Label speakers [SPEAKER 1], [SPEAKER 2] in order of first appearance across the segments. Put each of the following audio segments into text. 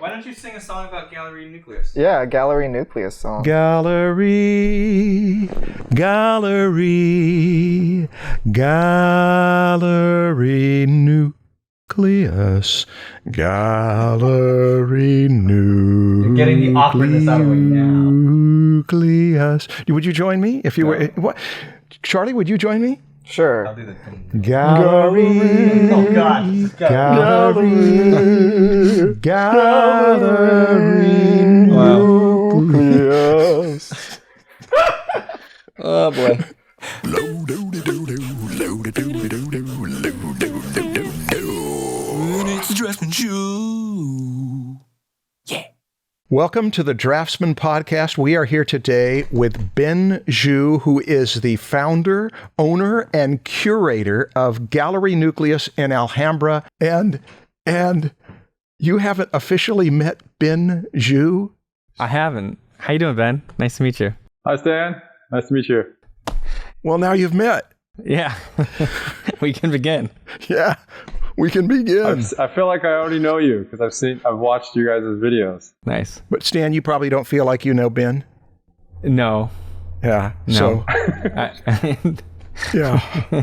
[SPEAKER 1] Why don't you sing a song about Gallery Nucleus?
[SPEAKER 2] Yeah, a Gallery Nucleus song.
[SPEAKER 3] Gallery Nucleus, Gallery Nucleus.
[SPEAKER 1] You're getting the awkwardness out of it now.
[SPEAKER 3] Nucleus. Would you join me if you were? What? Charlie, would you join me?
[SPEAKER 2] Sure.
[SPEAKER 1] I'll do the
[SPEAKER 3] Gallery.
[SPEAKER 1] Oh God.
[SPEAKER 3] Gallery Nucleus.
[SPEAKER 1] Oh boy.
[SPEAKER 4] It's the Draftsmen Show. Yeah.
[SPEAKER 3] Welcome to the Draftsmen podcast. We are here today with Ben Zhu, who is the founder, owner, and curator of Gallery Nucleus in Alhambra. And you haven't officially met Ben Zhu?
[SPEAKER 5] I haven't. How you doing, Ben? Nice to meet you.
[SPEAKER 6] Hi, Stan. Nice to meet you.
[SPEAKER 3] Well, now you've met.
[SPEAKER 5] Yeah. We can begin.
[SPEAKER 3] Yeah, we can begin.
[SPEAKER 6] I feel like I already know you because I've watched you guys' videos.
[SPEAKER 5] Nice.
[SPEAKER 3] But Stan, you probably don't feel like you know Ben?
[SPEAKER 5] No.
[SPEAKER 3] Yeah.
[SPEAKER 5] No.
[SPEAKER 3] Yeah.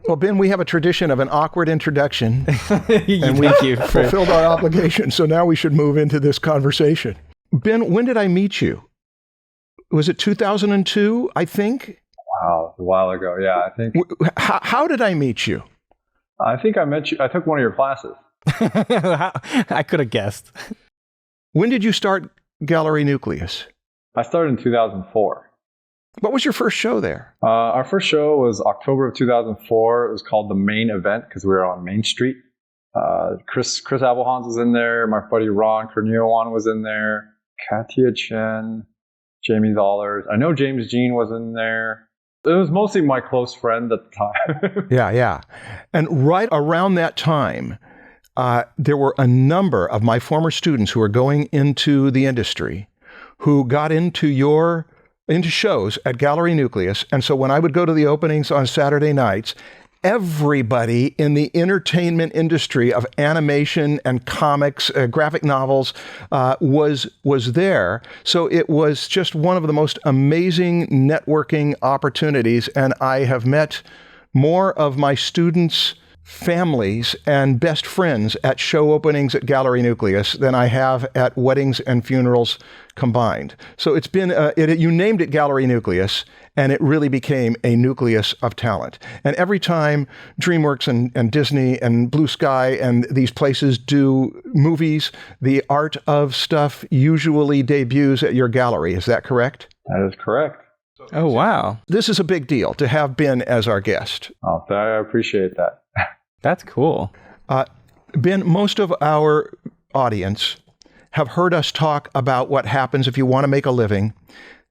[SPEAKER 3] Well, Ben, we have a tradition of an awkward introduction. And
[SPEAKER 5] Thank you.
[SPEAKER 3] fulfilled our obligation, so now we should move into this conversation. Ben, when did I meet you? Was it 2002, I think?
[SPEAKER 6] Wow, a while ago. Yeah, I think.
[SPEAKER 3] How did I meet you?
[SPEAKER 6] I think I met you. I took one of your classes.
[SPEAKER 5] I could have guessed.
[SPEAKER 3] When did you start Gallery Nucleus?
[SPEAKER 6] I started in 2004.
[SPEAKER 3] What was your first show there?
[SPEAKER 6] Our first show was October of 2004. It was called The Main Event because we were on Main Street. Chris Abelhans was in there. My buddy Ron Cornelian was in there. Katia Chen, Jamie Dollars. I know James Jean was in there. It was mostly my close friend at the time.
[SPEAKER 3] Yeah. And right around that time, there were a number of my former students who were going into the industry who got into shows at Gallery Nucleus. And so when I would go to the openings on Saturday nights, everybody in the entertainment industry of animation and comics, graphic novels, was there. So it was just one of the most amazing networking opportunities. And I have met more of my students' families and best friends at show openings at Gallery Nucleus than I have at weddings and funerals combined. So it's been, you named it Gallery Nucleus, and it really became a nucleus of talent. And every time DreamWorks and Disney and Blue Sky and these places do movies, the art of stuff usually debuts at your gallery. Is that correct?
[SPEAKER 6] That is correct.
[SPEAKER 5] Oh, wow.
[SPEAKER 3] This is a big deal to have Ben as our guest.
[SPEAKER 6] Oh, I appreciate that.
[SPEAKER 5] That's cool.
[SPEAKER 3] Ben, most of our audience have heard us talk about what happens if you want to make a living.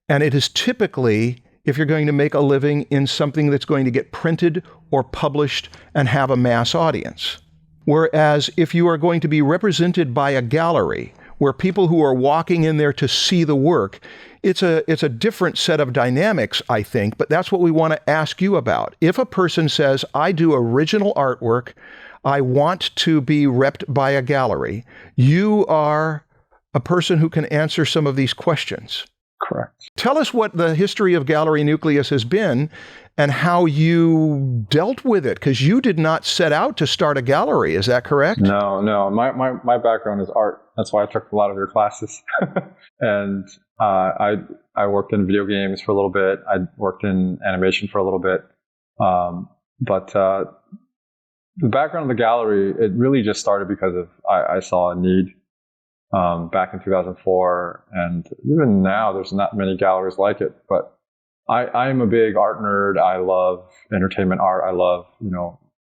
[SPEAKER 3] And it is typically if you're going to make a living in something that's going to get printed or published and have a mass audience. Whereas if you are going to be represented by a gallery where people who are walking in there to see the work, it's a different set of dynamics, I think, but that's what we want to ask you about. If a person says, I do original artwork, I want to be repped by a gallery, you are a person who can answer some of these questions.
[SPEAKER 6] Correct. Tell
[SPEAKER 3] us what the history of Gallery Nucleus has been and how you dealt with it, because you did not set out to start a gallery. Is that correct?
[SPEAKER 6] No. My background is art. That's why I took a lot of your classes. And I worked in video games for a little bit. I worked in animation for a little bit. But the background of the gallery, it really just started because I saw a need back in 2004. And even now, there's not many galleries like it. But I am a big art nerd. I love entertainment art. I love,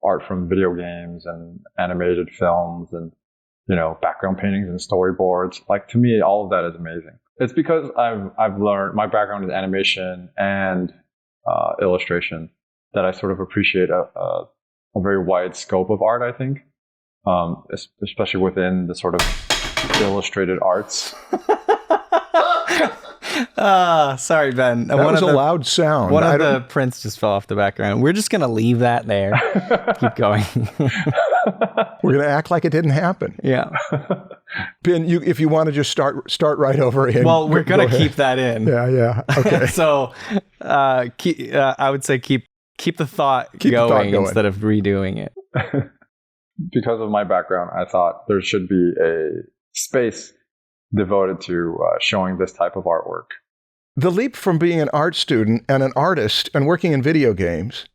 [SPEAKER 6] art from video games and animated films and, background paintings and storyboards. Like, to me, all of that is amazing. It's because I've learned, my background is animation and illustration, that I sort of appreciate a very wide scope of art, I think, especially within the sort of illustrated arts.
[SPEAKER 5] Sorry, Ben.
[SPEAKER 3] That was a loud sound.
[SPEAKER 5] One of the prints just fell off the background. We're just going to leave that there. Keep going.
[SPEAKER 3] We're going to act like it didn't happen.
[SPEAKER 5] Yeah.
[SPEAKER 3] Ben, if you want to just start right over in.
[SPEAKER 5] Well, we're
[SPEAKER 3] go
[SPEAKER 5] going to
[SPEAKER 3] ahead.
[SPEAKER 5] keep that in.
[SPEAKER 3] Yeah. Okay.
[SPEAKER 5] So, I would say keep the thought
[SPEAKER 3] Keep the
[SPEAKER 5] going
[SPEAKER 3] thought going.
[SPEAKER 5] instead of redoing it.
[SPEAKER 6] Because of my background, I thought there should be a space devoted to showing this type of artwork.
[SPEAKER 3] The leap from being an art student and an artist and working in video games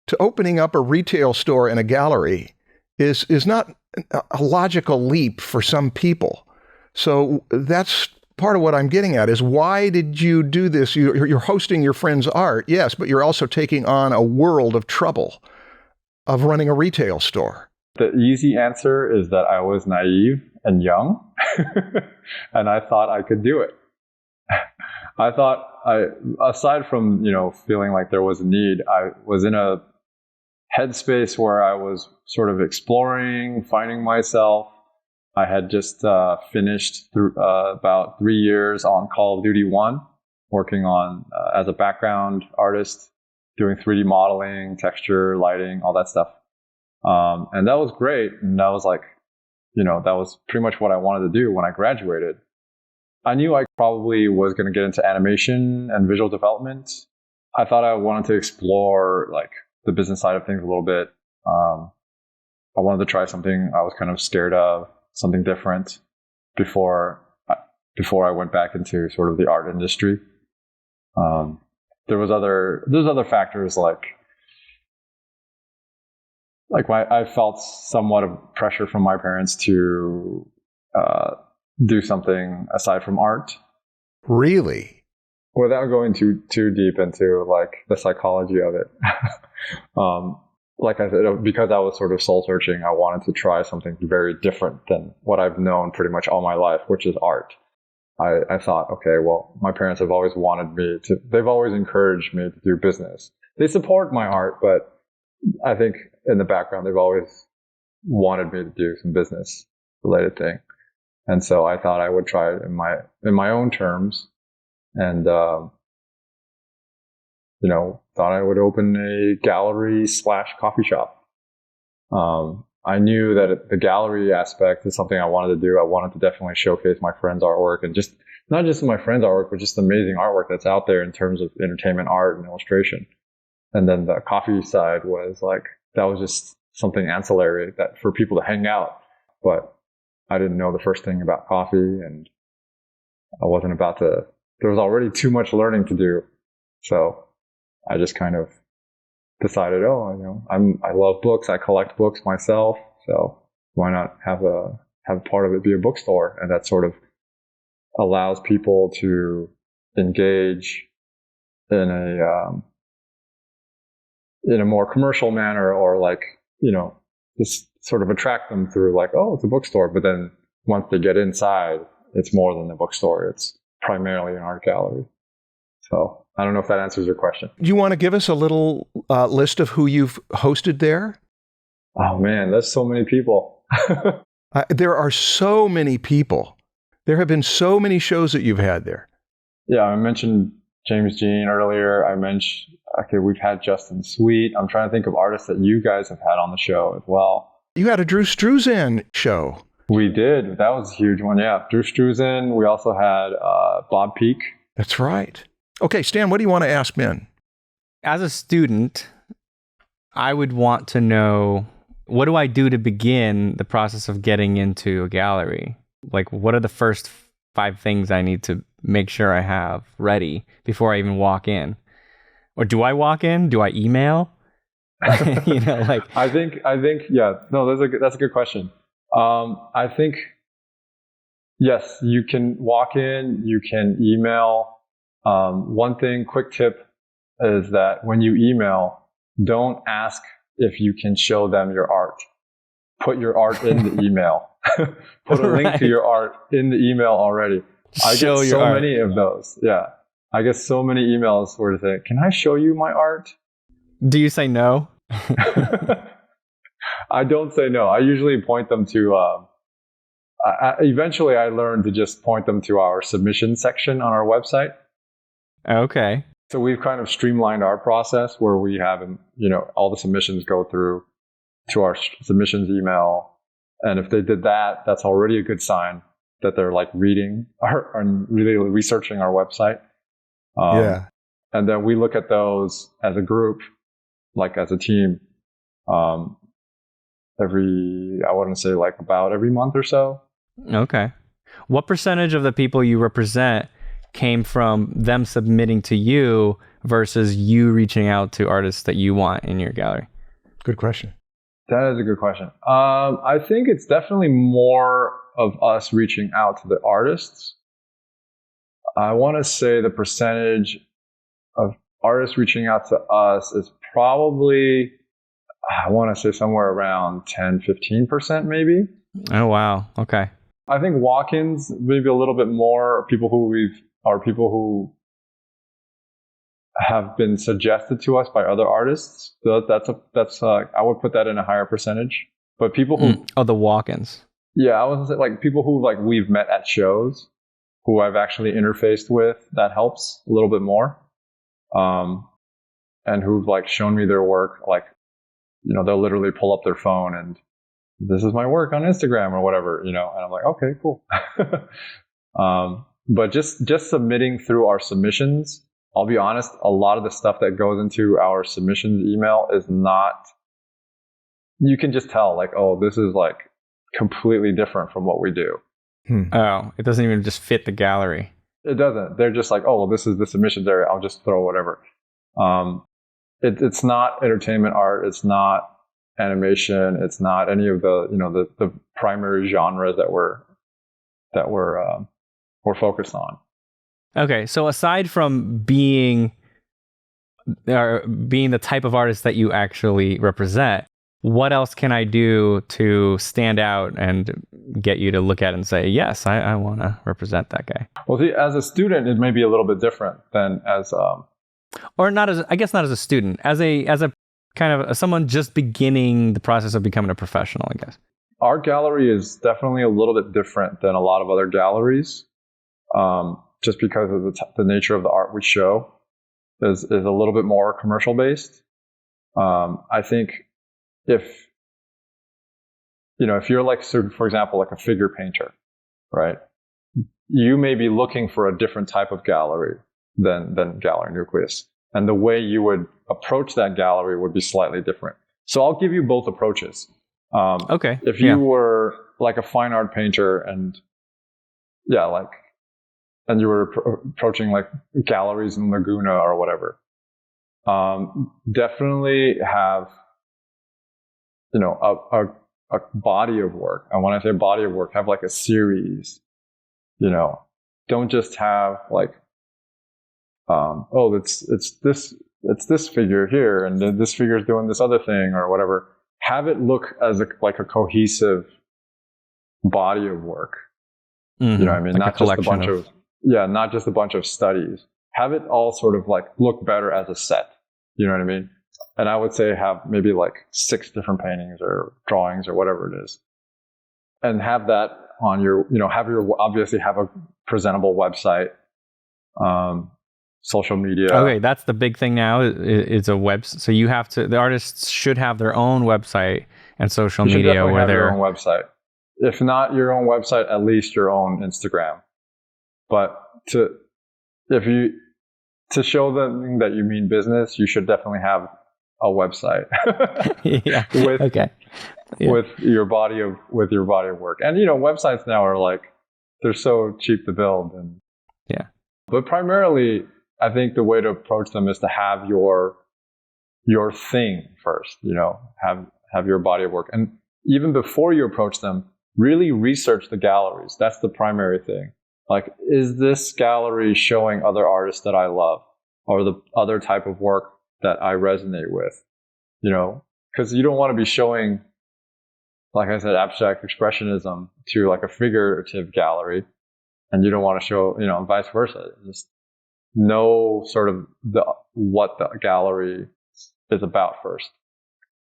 [SPEAKER 3] to opening up a retail store and a gallery is not a logical leap for some people. So that's part of what I'm getting at is why did you do this? You're hosting your friend's art, yes, but you're also taking on a world of trouble of running a retail store.
[SPEAKER 6] The easy answer is that I was naive and young, and I thought I could do it. I thought, aside from, feeling like there was a need, I was in a headspace where I was sort of exploring, finding myself. I had just finished about 3 years on Call of Duty 1, working on as a background artist, doing 3D modeling, texture, lighting, all that stuff. And that was great. And that was that was pretty much what I wanted to do when I graduated. I knew I probably was going to get into animation and visual development. I thought I wanted to explore the business side of things a little bit. I wanted to try something I was kind of scared of, something different before I went back into sort of the art industry. There's other factors I felt somewhat of pressure from my parents to do something aside from art.
[SPEAKER 3] Really?
[SPEAKER 6] Without going too deep into the psychology of it. Like I said, because I was sort of soul searching, I wanted to try something very different than what I've known pretty much all my life, which is art. I thought, okay, well, my parents have always they've always encouraged me to do business. They support my art, but I think in the background, they've always wanted me to do some business related thing. And so I thought I would try it in my own terms, and thought I would open a gallery/coffee shop. I knew that the gallery aspect is something I wanted to do. I wanted to definitely showcase my friends' artwork, and just not just my friends' artwork, but just amazing artwork that's out there in terms of entertainment art and illustration. And then the coffee side was that was just something ancillary that for people to hang out. But I didn't know the first thing about coffee, and I wasn't about to. There was already too much learning to do, so I just kind of decided, I love books. I collect books myself, so why not have part of it be a bookstore? And that sort of allows people to engage in a more commercial manner, or just sort of attract them through it's a bookstore. But then once they get inside, it's more than a bookstore. It's primarily an art gallery. So I don't know if that answers your question.
[SPEAKER 3] Do you want to give us a little list of who you've hosted there?
[SPEAKER 6] Oh man, there's so many people.
[SPEAKER 3] There are so many people. There have been so many shows that you've had there.
[SPEAKER 6] Yeah, I mentioned James Jean earlier. We've had Justin Sweet. I'm trying to think of artists that you guys have had on the show as well.
[SPEAKER 3] You had a Drew Struzan show.
[SPEAKER 6] We did. That was a huge one. Yeah, Drew Struzan. We also had Bob Peak.
[SPEAKER 3] That's right. Okay, Stan, what do you want to ask Ben?
[SPEAKER 5] As a student, I would want to know, what do I do to begin the process of getting into a gallery? What are the first 5 things I need to make sure I have ready before I even walk in? Or do I walk in? Do I email?
[SPEAKER 6] I think, yeah. No, that's a good question. I think, yes, you can walk in, you can email. One quick tip is that when you email, don't ask if you can show them your art. Put your art in the email. Put a link to your art in the email already. I get so many of those. Yeah. I get so many emails where they say, can I show you my art?
[SPEAKER 5] Do you say no?
[SPEAKER 6] I don't say no. I usually point them to, eventually I learned to just point them to our submission section on our website.
[SPEAKER 5] Okay.
[SPEAKER 6] So we've kind of streamlined our process where we have, all the submissions go through to our submissions email. And if they did that, that's already a good sign that they're like reading or really researching our website.
[SPEAKER 3] Yeah.
[SPEAKER 6] And then we look at those as a group, like as a team, I wouldn't say like about every month or so.
[SPEAKER 5] Okay. What percentage of the people you represent came from them submitting to you versus you reaching out to artists that you want in your gallery?
[SPEAKER 3] Good question.
[SPEAKER 6] That is a good question. I think it's definitely more of us reaching out to the artists. I want to say the percentage of artists reaching out to us is probably, I want to say somewhere around 10-15% maybe.
[SPEAKER 5] Oh, wow. Okay.
[SPEAKER 6] I think walk-ins maybe a little bit more, people who have been suggested to us by other artists. So that's I would put that in a higher percentage. But people who
[SPEAKER 5] the walk-ins.
[SPEAKER 6] Yeah, I was like people who like we've met at shows, who I've actually interfaced with, that helps a little bit more. And who've like shown me their work, like, you know, they'll literally pull up their phone and this is my work on Instagram or whatever, you know, and I'm like, okay, cool. But just submitting through our submissions, I'll be honest, a lot of the stuff that goes into our submissions email is not, you can just tell like, oh, this is like completely different from what we do.
[SPEAKER 5] Oh, it doesn't even just fit the gallery.
[SPEAKER 6] It doesn't. They're just like, oh, well, this is the submissions area. I'll just throw whatever. It's not entertainment art. It's not animation. It's not any of the, you know, the primary genres that we're focused on.
[SPEAKER 5] Okay, so aside from being the type of artist that you actually represent, what else can I do to stand out and get you to look at it and say, yes, I want to represent that guy?
[SPEAKER 6] Well, see, as a student, it may be a little bit different than as
[SPEAKER 5] or not as, I guess not as a student, as a kind of someone just beginning the process of becoming a professional, I guess.
[SPEAKER 6] Our gallery is definitely a little bit different than a lot of other galleries, just because of the nature of the art we show is a little bit more commercial based. I think if you're like, for example, like a figure painter, right? You may be looking for a different type of gallery than Gallery Nucleus. And the way you would approach that gallery would be slightly different. So I'll give you both approaches.
[SPEAKER 5] Okay.
[SPEAKER 6] If you were like a fine art painter and you were approaching like galleries in Laguna or whatever, definitely have, a body of work. And when I say body of work, have like a series, don't just have like, it's this figure here, and this figure is doing this other thing or whatever. Have it look as like a cohesive body of work. You know what I mean?
[SPEAKER 5] Like
[SPEAKER 6] not just a bunch of studies. Have it all sort of like look better as a set. You know what I mean? And I would say have maybe like 6 different paintings or drawings or whatever it is. And have that on your, obviously have a presentable website, social media.
[SPEAKER 5] Okay, that's the big thing now. It's a web. So the artists should have their own website and social media where they're
[SPEAKER 6] your own website. If not your own website, at least your own Instagram. But to show them that you mean business, you should definitely have a website. With your body of work. And websites now are like, they're so cheap to build, and but primarily I think the way to approach them is to have your thing first, have your body of work. And even before you approach them, really research the galleries. That's the primary thing. Like, is this gallery showing other artists that I love, or the other type of work that I resonate with? Because you don't want to be showing, like I said, abstract expressionism to like a figurative gallery, and you don't want to show, vice versa. Just know sort of what the gallery is about first.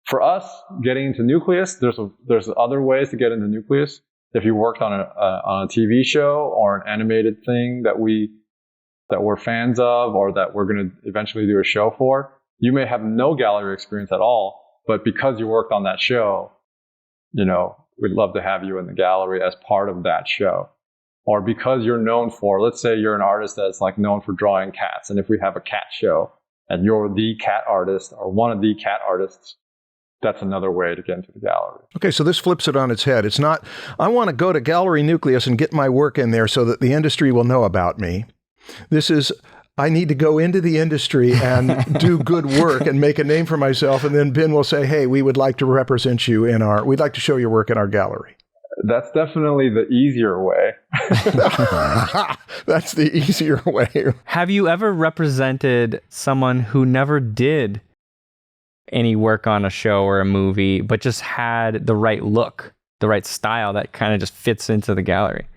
[SPEAKER 6] For us, getting into Nucleus, there's other ways to get into Nucleus. If you worked on a TV show or an animated thing that we're fans of, or that we're going to eventually do a show for, you may have no gallery experience at all, But because you worked on that show, we'd love to have you in the gallery as part of that show. Or because you're known for, let's say you're an artist that's like known for drawing cats. And if we have a cat show and you're the cat artist or one of the cat artists, that's another way to get into the gallery.
[SPEAKER 3] Okay, so this flips it on its head. It's not, I want to go to Gallery Nucleus and get my work in there so that the industry will know about me. This is, I need to go into the industry and do good work and make a name for myself. And then Ben will say, hey, we would like to represent you we'd like to show your work in our gallery.
[SPEAKER 6] That's definitely the easier way.
[SPEAKER 3] That's the easier way.
[SPEAKER 5] Have you ever represented someone who never did any work on a show or a movie, but just had the right look, the right style that kind of just fits into the gallery?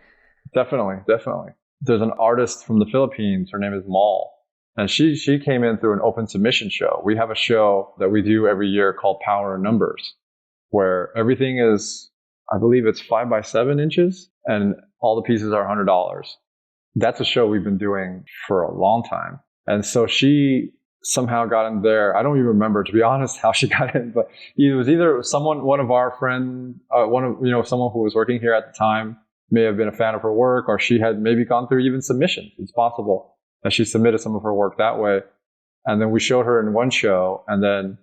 [SPEAKER 6] Definitely. There's an artist from the Philippines. Her name is Mal. And she came in through an open submission show. We have a show that we do every year called Power in Numbers, where everything is, I believe it's 5x7 inches, and all the pieces are $100. That's a show we've been doing for a long time. And so she somehow got in there. I don't even remember, to be honest, how she got in, but it was either one of our friends, someone who was working here at the time may have been a fan of her work, or she had maybe gone through even submissions. It's possible that she submitted some of her work that way. And then we showed her in one show, and then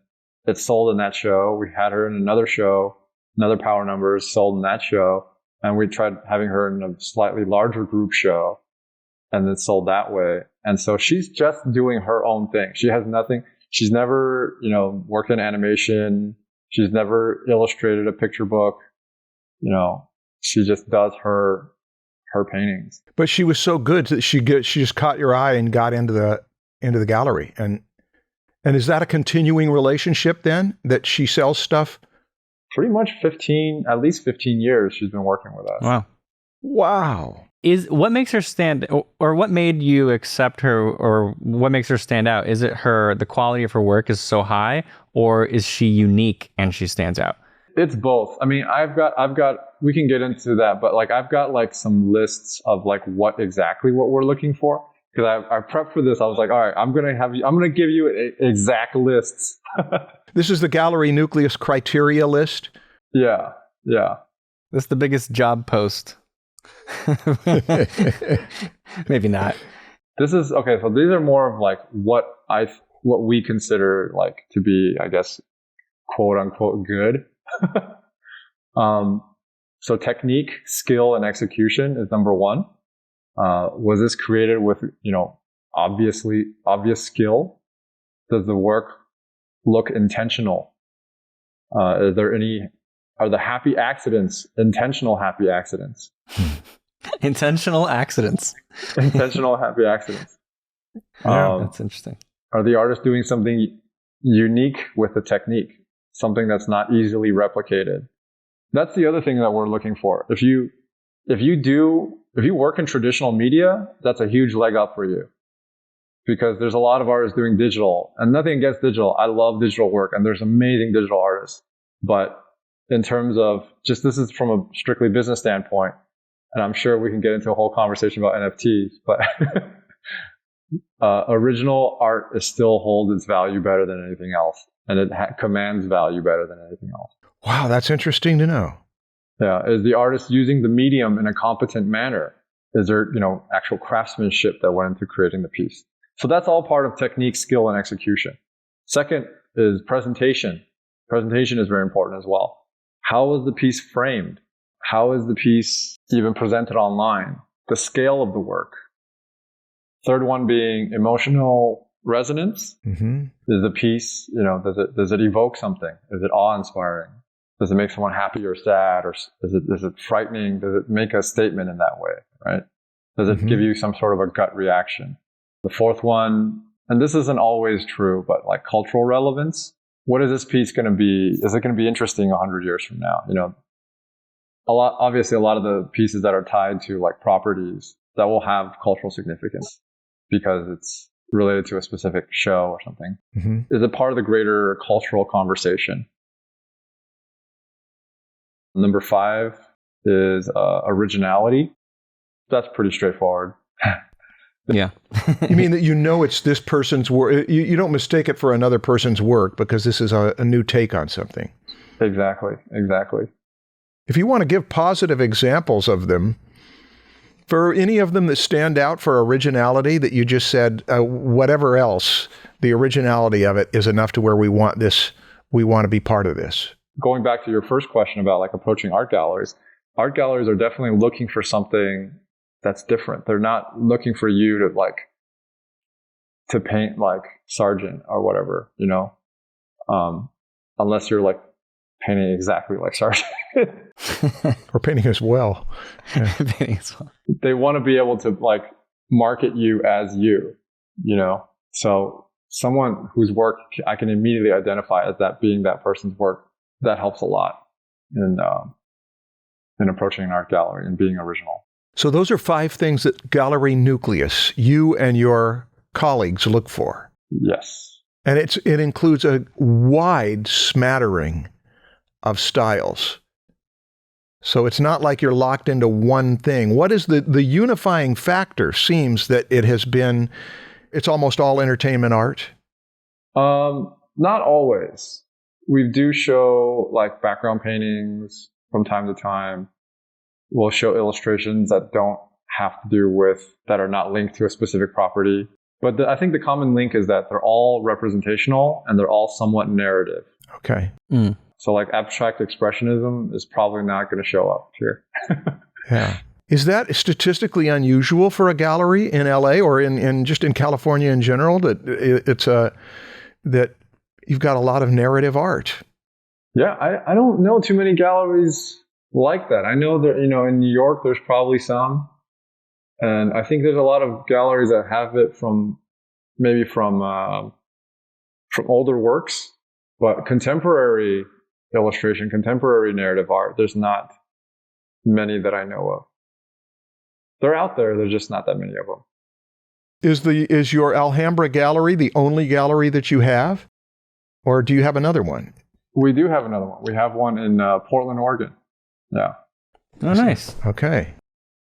[SPEAKER 6] it sold in that show. We had her in another show, another Power Numbers sold in that show. And we tried having her in a slightly larger group show, and then sold that way. And so she's just doing her own thing. She has nothing. She's never, worked in animation. She's never illustrated a picture book. She just does her paintings.
[SPEAKER 3] But she was so good that she just caught your eye and got into the gallery. And is that a continuing relationship then, that she sells stuff?
[SPEAKER 6] Pretty much at least 15 years she's been working with us.
[SPEAKER 3] Wow.
[SPEAKER 5] What makes her stand, or what made you accept her, or what makes her stand out? Is it the quality of her work is so high, or is she unique and she stands out?
[SPEAKER 6] It's both. I mean, I've got, we can get into that, but I've got some lists of what we're looking for. Because I prepped for this. I was like, all right, I'm going to give you exact lists.
[SPEAKER 3] This is the Gallery Nucleus criteria list?
[SPEAKER 6] Yeah.
[SPEAKER 5] That's the biggest job post. Maybe not.
[SPEAKER 6] This is, okay, so these are more of what we consider to be, I guess, quote unquote good. So technique, skill, and execution is number one. Was this created with, obvious skill? Does the work look intentional? Are the happy accidents intentional happy accidents?
[SPEAKER 5] Intentional accidents.
[SPEAKER 6] Intentional happy accidents.
[SPEAKER 5] That's interesting.
[SPEAKER 6] Are the artists doing something unique with the technique? Something that's not easily replicated? That's the other thing that we're looking for. If you work in traditional media, that's a huge leg up for you, because there's a lot of artists doing digital, and nothing against digital. I love digital work, and there's amazing digital artists. But in terms of this is from a strictly business standpoint, and I'm sure we can get into a whole conversation about NFTs, but original art still holds its value better than anything else, and it commands value better than anything else.
[SPEAKER 3] Wow, that's interesting to know.
[SPEAKER 6] Yeah, is the artist using the medium in a competent manner? Is there, actual craftsmanship that went into creating the piece? So that's all part of technique, skill, and execution. Second is presentation. Presentation is very important as well. How is the piece framed? How is the piece even presented online? The scale of the work. Third one being emotional resonance.
[SPEAKER 3] Mm-hmm.
[SPEAKER 6] Is the piece, does it evoke something? Is it awe-inspiring? Does it make someone happy or sad, or is it frightening? Does it make a statement in that way, right? Does it give you some sort of a gut reaction? The fourth one, and this isn't always true, but cultural relevance. What is this piece going to be? Is it going to be interesting 100 years from now? Obviously a lot of the pieces that are tied to properties that will have cultural significance because it's related to a specific show or something. Mm-hmm. Is it part of the greater cultural conversation? Number 5 is originality. That's pretty straightforward.
[SPEAKER 5] Yeah.
[SPEAKER 3] You mean that you know it's this person's work? You don't mistake it for another person's work because this is a new take on something.
[SPEAKER 6] Exactly.
[SPEAKER 3] If you want to give positive examples of them, for any of them that stand out for originality, that you just said, whatever else, the originality of it is enough to where we want to be part of this.
[SPEAKER 6] Going back to your first question about like approaching art galleries are definitely looking for something that's different. They're not looking for you to paint like Sargent or whatever, unless you're like painting exactly like Sargent.
[SPEAKER 3] Or painting as well. Yeah.
[SPEAKER 5] Painting as well.
[SPEAKER 6] They want to be able to like market you as you, So someone whose work I can immediately identify as that being that person's work, that helps a lot in approaching an art gallery and being original.
[SPEAKER 3] So those are 5 things that Gallery Nucleus, you and your colleagues look for.
[SPEAKER 6] Yes.
[SPEAKER 3] And it includes a wide smattering of styles. So it's not like you're locked into one thing. What is the unifying factor? Seems that it's almost all entertainment art?
[SPEAKER 6] Not always. We do show like background paintings from time to time. We'll show illustrations that are not linked to a specific property. But I think the common link is that they're all representational and they're all somewhat narrative.
[SPEAKER 3] Okay.
[SPEAKER 6] So like abstract expressionism is probably not going to show up here.
[SPEAKER 3] Yeah. Is that statistically unusual for a gallery in LA or in just in California in general, that you've got a lot of narrative art?
[SPEAKER 6] Yeah, I don't know too many galleries like that. I know that, in New York, there's probably some. And I think there's a lot of galleries that have it from older works, but contemporary illustration, contemporary narrative art, there's not many that I know of. They're out there, there's just not that many of them.
[SPEAKER 3] Is your Alhambra gallery the only gallery that you have? Or do you have another one?
[SPEAKER 6] We do have another one. We have one in Portland, Oregon. Yeah.
[SPEAKER 5] Oh, nice.
[SPEAKER 3] Okay.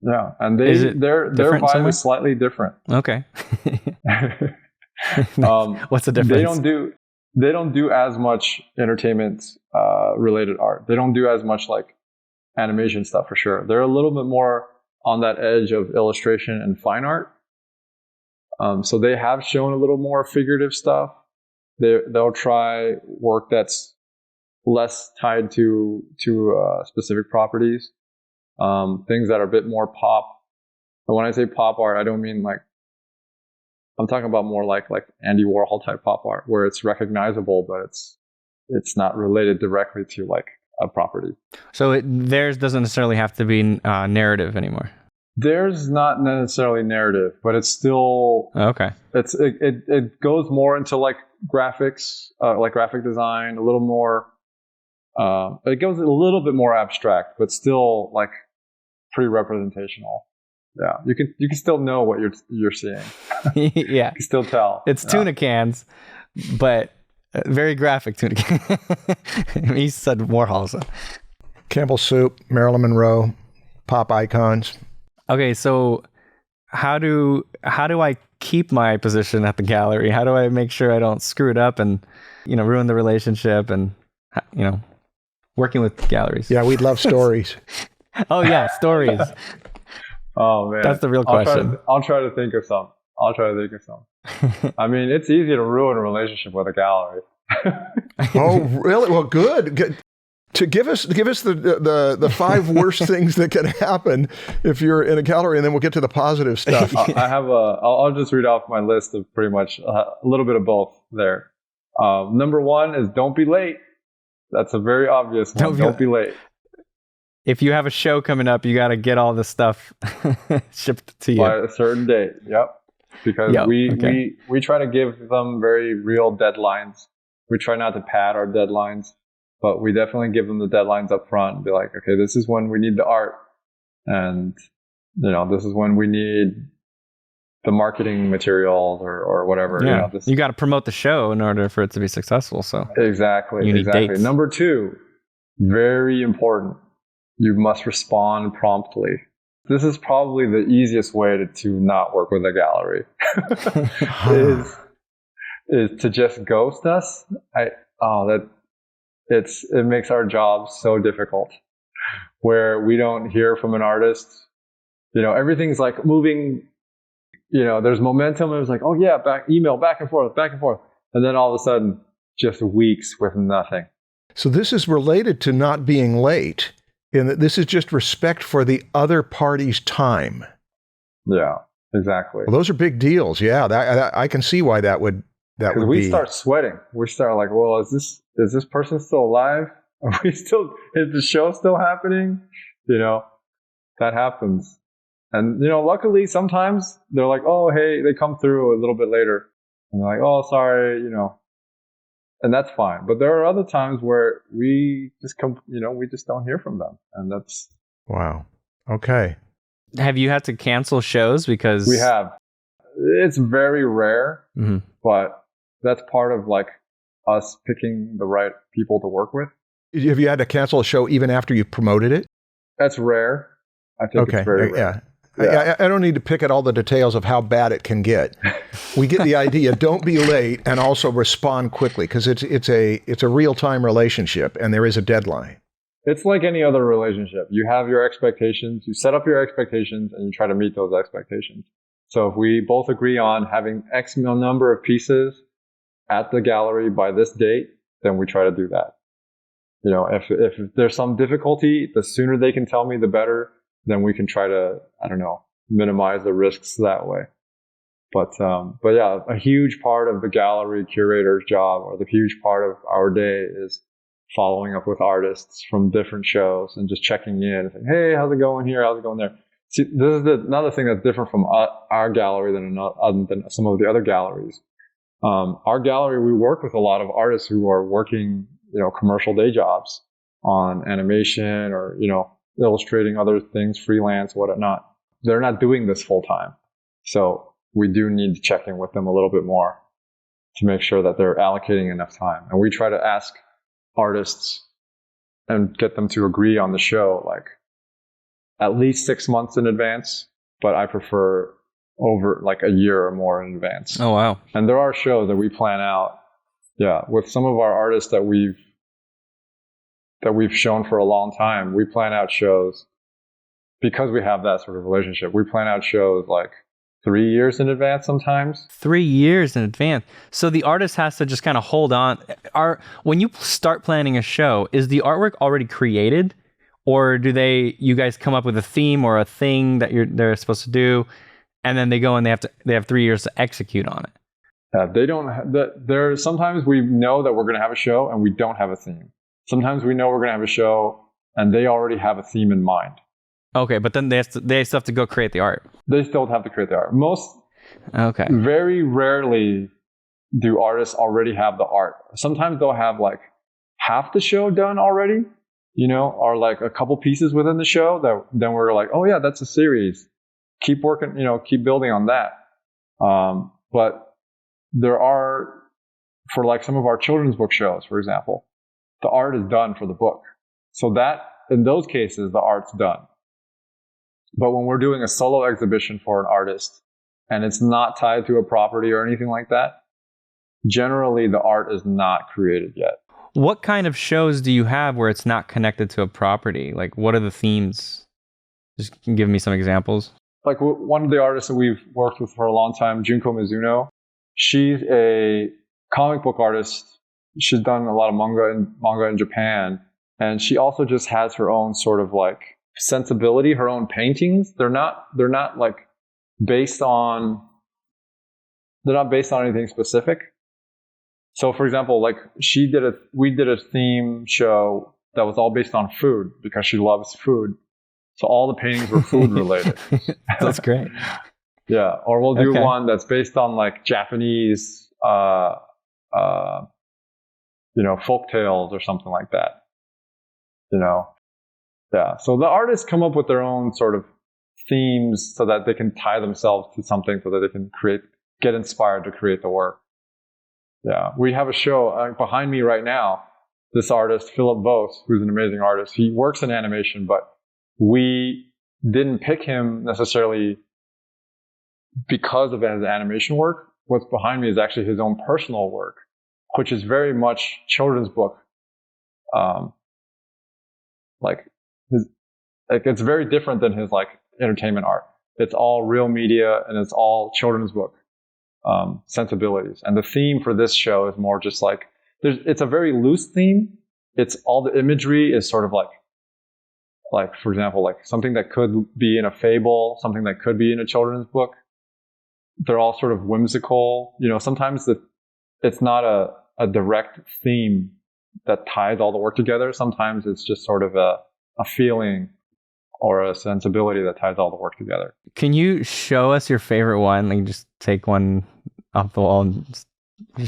[SPEAKER 6] Yeah, and their vibe is slightly different.
[SPEAKER 5] Okay. What's the difference?
[SPEAKER 6] They don't do as much entertainment related art. They don't do as much like animation stuff for sure. They're a little bit more on that edge of illustration and fine art. So they have shown a little more figurative stuff. They'll try work that's less tied to specific properties. Things that are a bit more pop. And when I say pop art, I don't mean like, I'm talking about more like Andy Warhol type pop art, where it's recognizable, but it's not related directly to like a property.
[SPEAKER 5] So theirs doesn't necessarily have to be narrative anymore.
[SPEAKER 6] Theirs not necessarily narrative, but it's still
[SPEAKER 5] okay.
[SPEAKER 6] It goes more into like graphics, like graphic design, a little more. It goes a little bit more abstract, but still like pretty representational. Yeah, you can still know what you're seeing.
[SPEAKER 5] Yeah,
[SPEAKER 6] you can still tell.
[SPEAKER 5] It's tuna cans, but very graphic tuna cans. He said Warhol. So.
[SPEAKER 3] Campbell Soup, Marilyn Monroe, pop icons.
[SPEAKER 5] Okay, so how do I keep my position at the gallery? How do I make sure I don't screw it up and ruin the relationship and working with galleries?
[SPEAKER 3] Yeah, we'd love stories.
[SPEAKER 5] Oh yeah, stories.
[SPEAKER 6] Oh man,
[SPEAKER 5] that's the real question.
[SPEAKER 6] I'll try to think of some. I mean, it's easy to ruin a relationship with a gallery.
[SPEAKER 3] Oh really? Well, good. To give us the 5 worst things that can happen if you're in a gallery, and then we'll get to the positive stuff.
[SPEAKER 6] I'll just read off my list of pretty much a little bit of both there. Number 1 is don't be late. That's a very obvious one. Don't be late.
[SPEAKER 5] If you have a show coming up, you got to get all the stuff shipped to you
[SPEAKER 6] by a certain date. Yep. Because we try to give them very real deadlines. We try not to pad our deadlines, but we definitely give them the deadlines up front and be like, okay, this is when we need the art, and this is when we need the marketing materials or whatever.
[SPEAKER 5] Yeah. You got to promote the show in order for it to be successful. So
[SPEAKER 6] exactly. Dates. Number 2, very important. You must respond promptly. This is probably the easiest way to not work with a gallery is to just ghost us. It makes our job so difficult where we don't hear from an artist. Everything's like moving, there's momentum. It was like, oh yeah, email back and forth. And then all of a sudden, just weeks with nothing.
[SPEAKER 3] So this is related to not being late, in that this is just respect for the other party's time.
[SPEAKER 6] Yeah, exactly.
[SPEAKER 3] Well, those are big deals. Yeah, I can see why that would be.
[SPEAKER 6] We start sweating. We start like, well, is this person still alive? Is the show still happening? That happens. And, luckily sometimes they're like, oh, hey, they come through a little bit later. And they're like, oh, sorry, and that's fine. But there are other times where we just we just don't hear from them. And that's.
[SPEAKER 3] Wow. Okay.
[SPEAKER 5] Have you had to cancel shows because?
[SPEAKER 6] We have. It's very rare, but that's part of like us picking the right people to work with.
[SPEAKER 3] Have you had to cancel a show even after you promoted it?
[SPEAKER 6] That's rare. I think it's very rare.
[SPEAKER 3] Yeah. I don't need to pick at all the details of how bad it can get. We get the idea. Don't be late, and also respond quickly, because it's a real-time relationship, and there is a deadline.
[SPEAKER 6] It's like any other relationship. You have your expectations, you set up your expectations, and you try to meet those expectations. So if we both agree on having X number of pieces at the gallery by this date, then we try to do that. If there's some difficulty, the sooner they can tell me, the better. Then we can try to, minimize the risks that way. But yeah, a huge part of the gallery curator's job, or the huge part of our day, is following up with artists from different shows and just checking in and saying, hey, how's it going here? How's it going there? See, this is another thing that's different from our gallery than some of the other galleries. Our gallery, we work with a lot of artists who are working, commercial day jobs on animation or, illustrating other things, freelance, whatnot. They're not doing this full time. So we do need to check in with them a little bit more to make sure that they're allocating enough time. And we try to ask artists and get them to agree on the show, like at least 6 months in advance, but I prefer over like a year or more in advance.
[SPEAKER 5] Oh, wow.
[SPEAKER 6] And there are shows that we plan out. Yeah. With some of our artists that we've shown for a long time, we plan out shows because we have that sort of relationship. We plan out shows like 3 years in advance sometimes.
[SPEAKER 5] 3 years in advance. So the artist has to just kind of hold on. When you start planning a show, is the artwork already created? Or do you guys come up with a theme or a thing that they're supposed to do, and then they go and they have 3 years to execute on it?
[SPEAKER 6] They don't. Sometimes we know that we're going to have a show and we don't have a theme. Sometimes we know we're going to have a show and they already have a theme in mind.
[SPEAKER 5] Okay, but then they still have to go create the art.
[SPEAKER 6] They still have to create the art.
[SPEAKER 5] Okay.
[SPEAKER 6] Very rarely do artists already have the art. Sometimes they'll have like half the show done already, or like a couple pieces within the show that then we're like, oh yeah, that's a series. Keep working, keep building on that. But there are, for like some of our children's book shows, for example, the art is done for the book. So that, in those cases, the art's done. But when we're doing a solo exhibition for an artist and it's not tied to a property or anything like that, generally the art is not created yet.
[SPEAKER 5] What kind of shows do you have where it's not connected to a property? Like, what are the themes? Just give me some examples.
[SPEAKER 6] Like one of the artists that we've worked with for a long time, Junko Mizuno, she's a comic book artist. She's done a lot of manga in Japan. And she also just has her own sort of like sensibility, her own paintings. They're not like based on anything specific. So for example, like we did a theme show that was all based on food because she loves food. So all the paintings were food related.
[SPEAKER 5] That's great.
[SPEAKER 6] Yeah. Or we'll do one that's based on like Japanese, folk tales or something like that. Yeah. So the artists come up with their own sort of themes so that they can tie themselves to something so that they can get inspired to create the work. Yeah. We have a show behind me right now. This artist, Philip Vos, who's an amazing artist, he works in animation, but we didn't pick him necessarily because of his animation work. What's behind me is actually his own personal work, which is very much children's book. It's very different than his like entertainment art. It's all real media and it's all children's book sensibilities. And the theme for this show is more just like it's a very loose theme. It's all the imagery is sort of like for example, like something that could be in a fable, something that could be in a children's book. They're all sort of whimsical. You know, sometimes it's not a direct theme that ties all the work together. Sometimes it's just sort of a feeling or a sensibility that ties all the work together.
[SPEAKER 5] Can you show us your favorite one? Like, just take one off the wall and just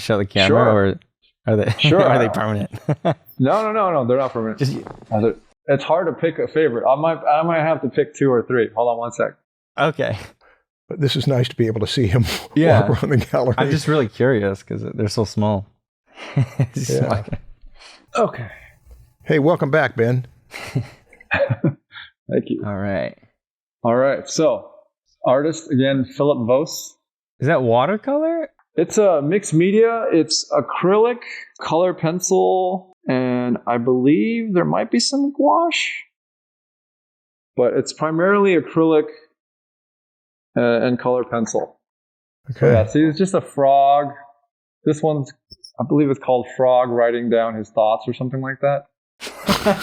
[SPEAKER 5] show the camera,
[SPEAKER 6] Sure.
[SPEAKER 5] or are they are they permanent?
[SPEAKER 6] No, they're not permanent. It's hard to pick a favorite. I might have to pick 2 or 3. Hold on one sec.
[SPEAKER 5] Okay.
[SPEAKER 3] But this is nice to be able to see him
[SPEAKER 5] Yeah.
[SPEAKER 3] while we're on the gallery.
[SPEAKER 5] I'm just really curious because they're so small. It's just
[SPEAKER 3] Yeah.
[SPEAKER 5] like-
[SPEAKER 6] Okay.
[SPEAKER 3] Hey, welcome back, Ben.
[SPEAKER 6] Thank you.
[SPEAKER 5] all right.
[SPEAKER 6] All right. So, artist again, Philip Vos.
[SPEAKER 5] Is that watercolor?
[SPEAKER 6] It's a mixed media. It's acrylic, color pencil, and I believe there might be some gouache. But it's primarily acrylic and color pencil.
[SPEAKER 3] Okay.
[SPEAKER 6] So yeah, see, it's just a frog. This one's, I believe it's called Frog Writing Down His Thoughts or something like that.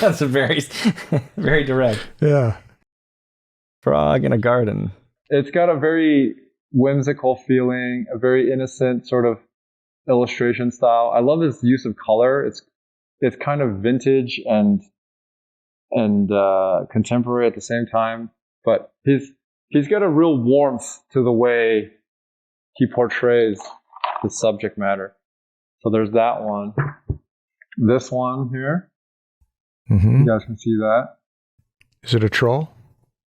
[SPEAKER 5] That's a very, very direct.
[SPEAKER 3] Yeah.
[SPEAKER 5] Frog in a garden.
[SPEAKER 6] It's got a very whimsical feeling, a very innocent sort of illustration style. I love his use of color. It's kind of vintage and contemporary at the same time, but he's got a real warmth to the way he portrays the subject matter. So there's that one. This one here,
[SPEAKER 3] Mm-hmm.
[SPEAKER 6] you guys can see that.
[SPEAKER 3] Is it a troll?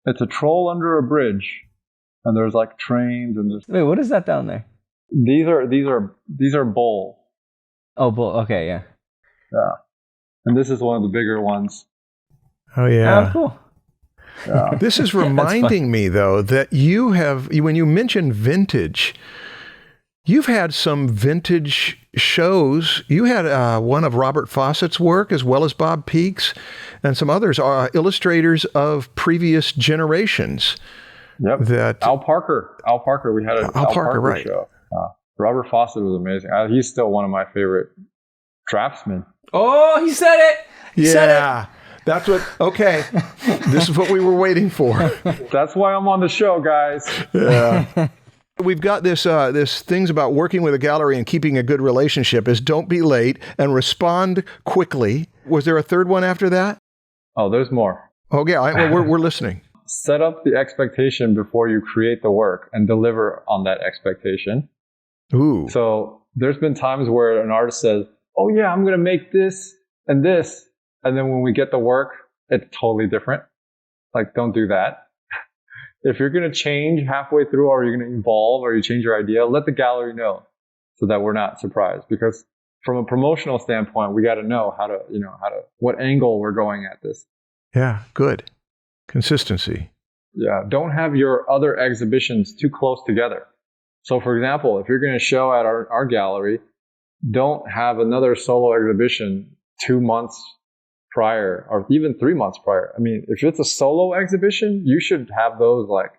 [SPEAKER 6] It's a troll under a bridge, and there's like trains and there's
[SPEAKER 5] Wait, what is that down there?
[SPEAKER 6] these are bull.
[SPEAKER 5] Oh, bull. Okay, yeah.
[SPEAKER 6] Yeah, and this is one of the bigger ones.
[SPEAKER 3] Oh, yeah.
[SPEAKER 5] Oh, cool.
[SPEAKER 6] Yeah.
[SPEAKER 3] This is
[SPEAKER 5] fun.
[SPEAKER 3] reminding me, though, that when you mention vintage, you've had some vintage shows. You had one of Robert Fawcett's work, as well as Bob Peak's, and some others are illustrators of previous generations.
[SPEAKER 6] Yep.
[SPEAKER 3] That
[SPEAKER 6] Al Parker. We had an Al Parker
[SPEAKER 3] right.
[SPEAKER 6] show. Robert Fawcett was amazing. He's still one of my favorite draftsmen.
[SPEAKER 5] Oh, he said it. He said it.
[SPEAKER 3] Yeah, that's what. Okay, this is what we were waiting for.
[SPEAKER 6] That's why I'm on the show, guys.
[SPEAKER 3] Yeah. We've got this things about working with a gallery and keeping a good relationship is don't be late and respond quickly. Was there a third one after that?
[SPEAKER 6] Oh, there's more.
[SPEAKER 3] Okay, we're listening.
[SPEAKER 6] Set up the expectation before you create the work and deliver on that expectation.
[SPEAKER 3] Ooh.
[SPEAKER 6] So there's been times where an artist says, oh yeah, I'm going to make this. And then when we get the work, it's totally different. Like, don't do that. If you're going to change halfway through, or you're going to evolve, or you change your idea, let the gallery know so that we're not surprised. Because from a promotional standpoint, we got to know what angle we're going at this.
[SPEAKER 3] Yeah, good. Consistency.
[SPEAKER 6] Yeah, don't have your other exhibitions too close together. So for example, if you're going to show at our gallery, don't have another solo exhibition 2 months prior or even 3 months prior. I mean, if it's a solo exhibition, you should have those like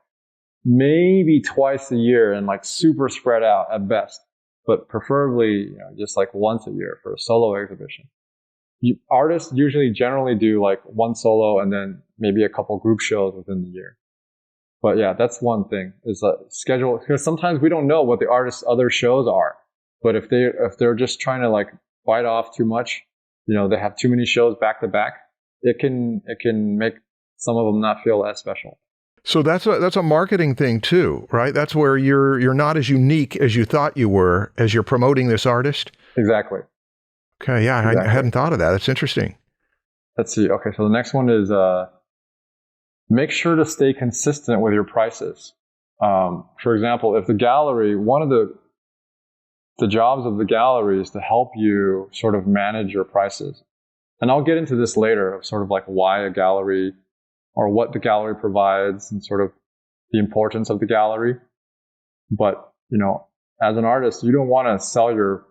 [SPEAKER 6] maybe twice a year and like super spread out at best, but preferably just like once a year for a solo exhibition. Artists usually generally do like one solo and then maybe a couple group shows within the year. But yeah, that's one thing is a schedule, because sometimes we don't know what the artist's other shows are. But if they're just trying to like bite off too much, they have too many shows back to back, it can make some of them not feel as special.
[SPEAKER 3] So that's a marketing thing too, right? That's where you're not as unique as you thought you were as you're promoting this artist.
[SPEAKER 6] Exactly.
[SPEAKER 3] Okay, yeah,
[SPEAKER 6] Exactly.
[SPEAKER 3] I hadn't thought of that. That's interesting.
[SPEAKER 6] Let's see. Okay, so the next one is make sure to stay consistent with your prices. For example, if the gallery, one of the jobs of the gallery is to help you sort of manage your prices. And I'll get into this later of sort of like why a gallery or what the gallery provides and sort of the importance of the gallery. But, as an artist, you don't want to sell your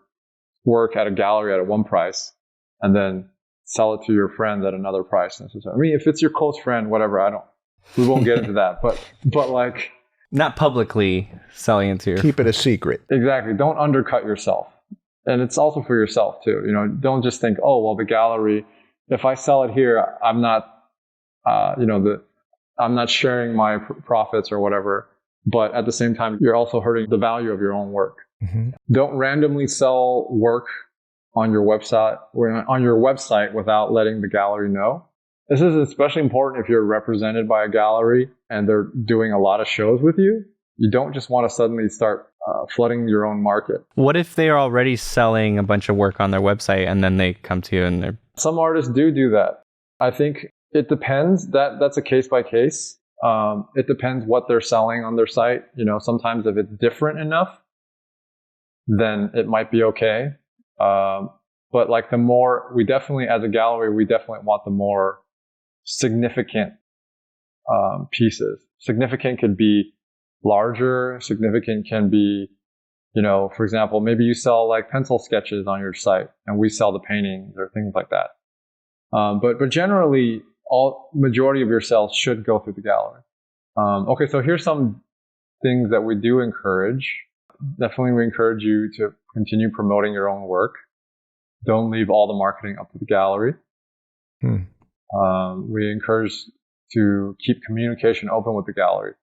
[SPEAKER 6] work at a gallery at one price and then sell it to your friends at another price necessarily. I mean, if it's your close friend, whatever, we won't get into that. But like,
[SPEAKER 5] not publicly selling it to your
[SPEAKER 3] Keep it a secret.
[SPEAKER 6] exactly, don't undercut yourself. And it's also for yourself too. Don't just think, oh, well, the gallery, if I sell it here, I'm not, I'm not sharing my profits or whatever. But at the same time, you're also hurting the value of your own work.
[SPEAKER 3] Mm-hmm.
[SPEAKER 6] Don't randomly sell work on your website without letting the gallery know. This is especially important if you're represented by a gallery and they're doing a lot of shows with you. You don't just want to suddenly start flooding your own market.
[SPEAKER 5] What if they are already selling a bunch of work on their website and then they come to you and they're...
[SPEAKER 6] Some artists do that. I think it depends. That's a case by case. It depends what they're selling on their site. Sometimes if it's different enough, then it might be okay. But like the more, we definitely, as a gallery, we definitely want the more significant pieces. Significant could be larger. Significant can be, for example, maybe you sell like pencil sketches on your site and we sell the paintings or things like that. But generally, majority of your sales should go through the gallery. Okay, so here's some things that we do encourage. Definitely, we encourage you to continue promoting your own work. Don't leave all the marketing up to the gallery. We encourage to keep communication open with the gallery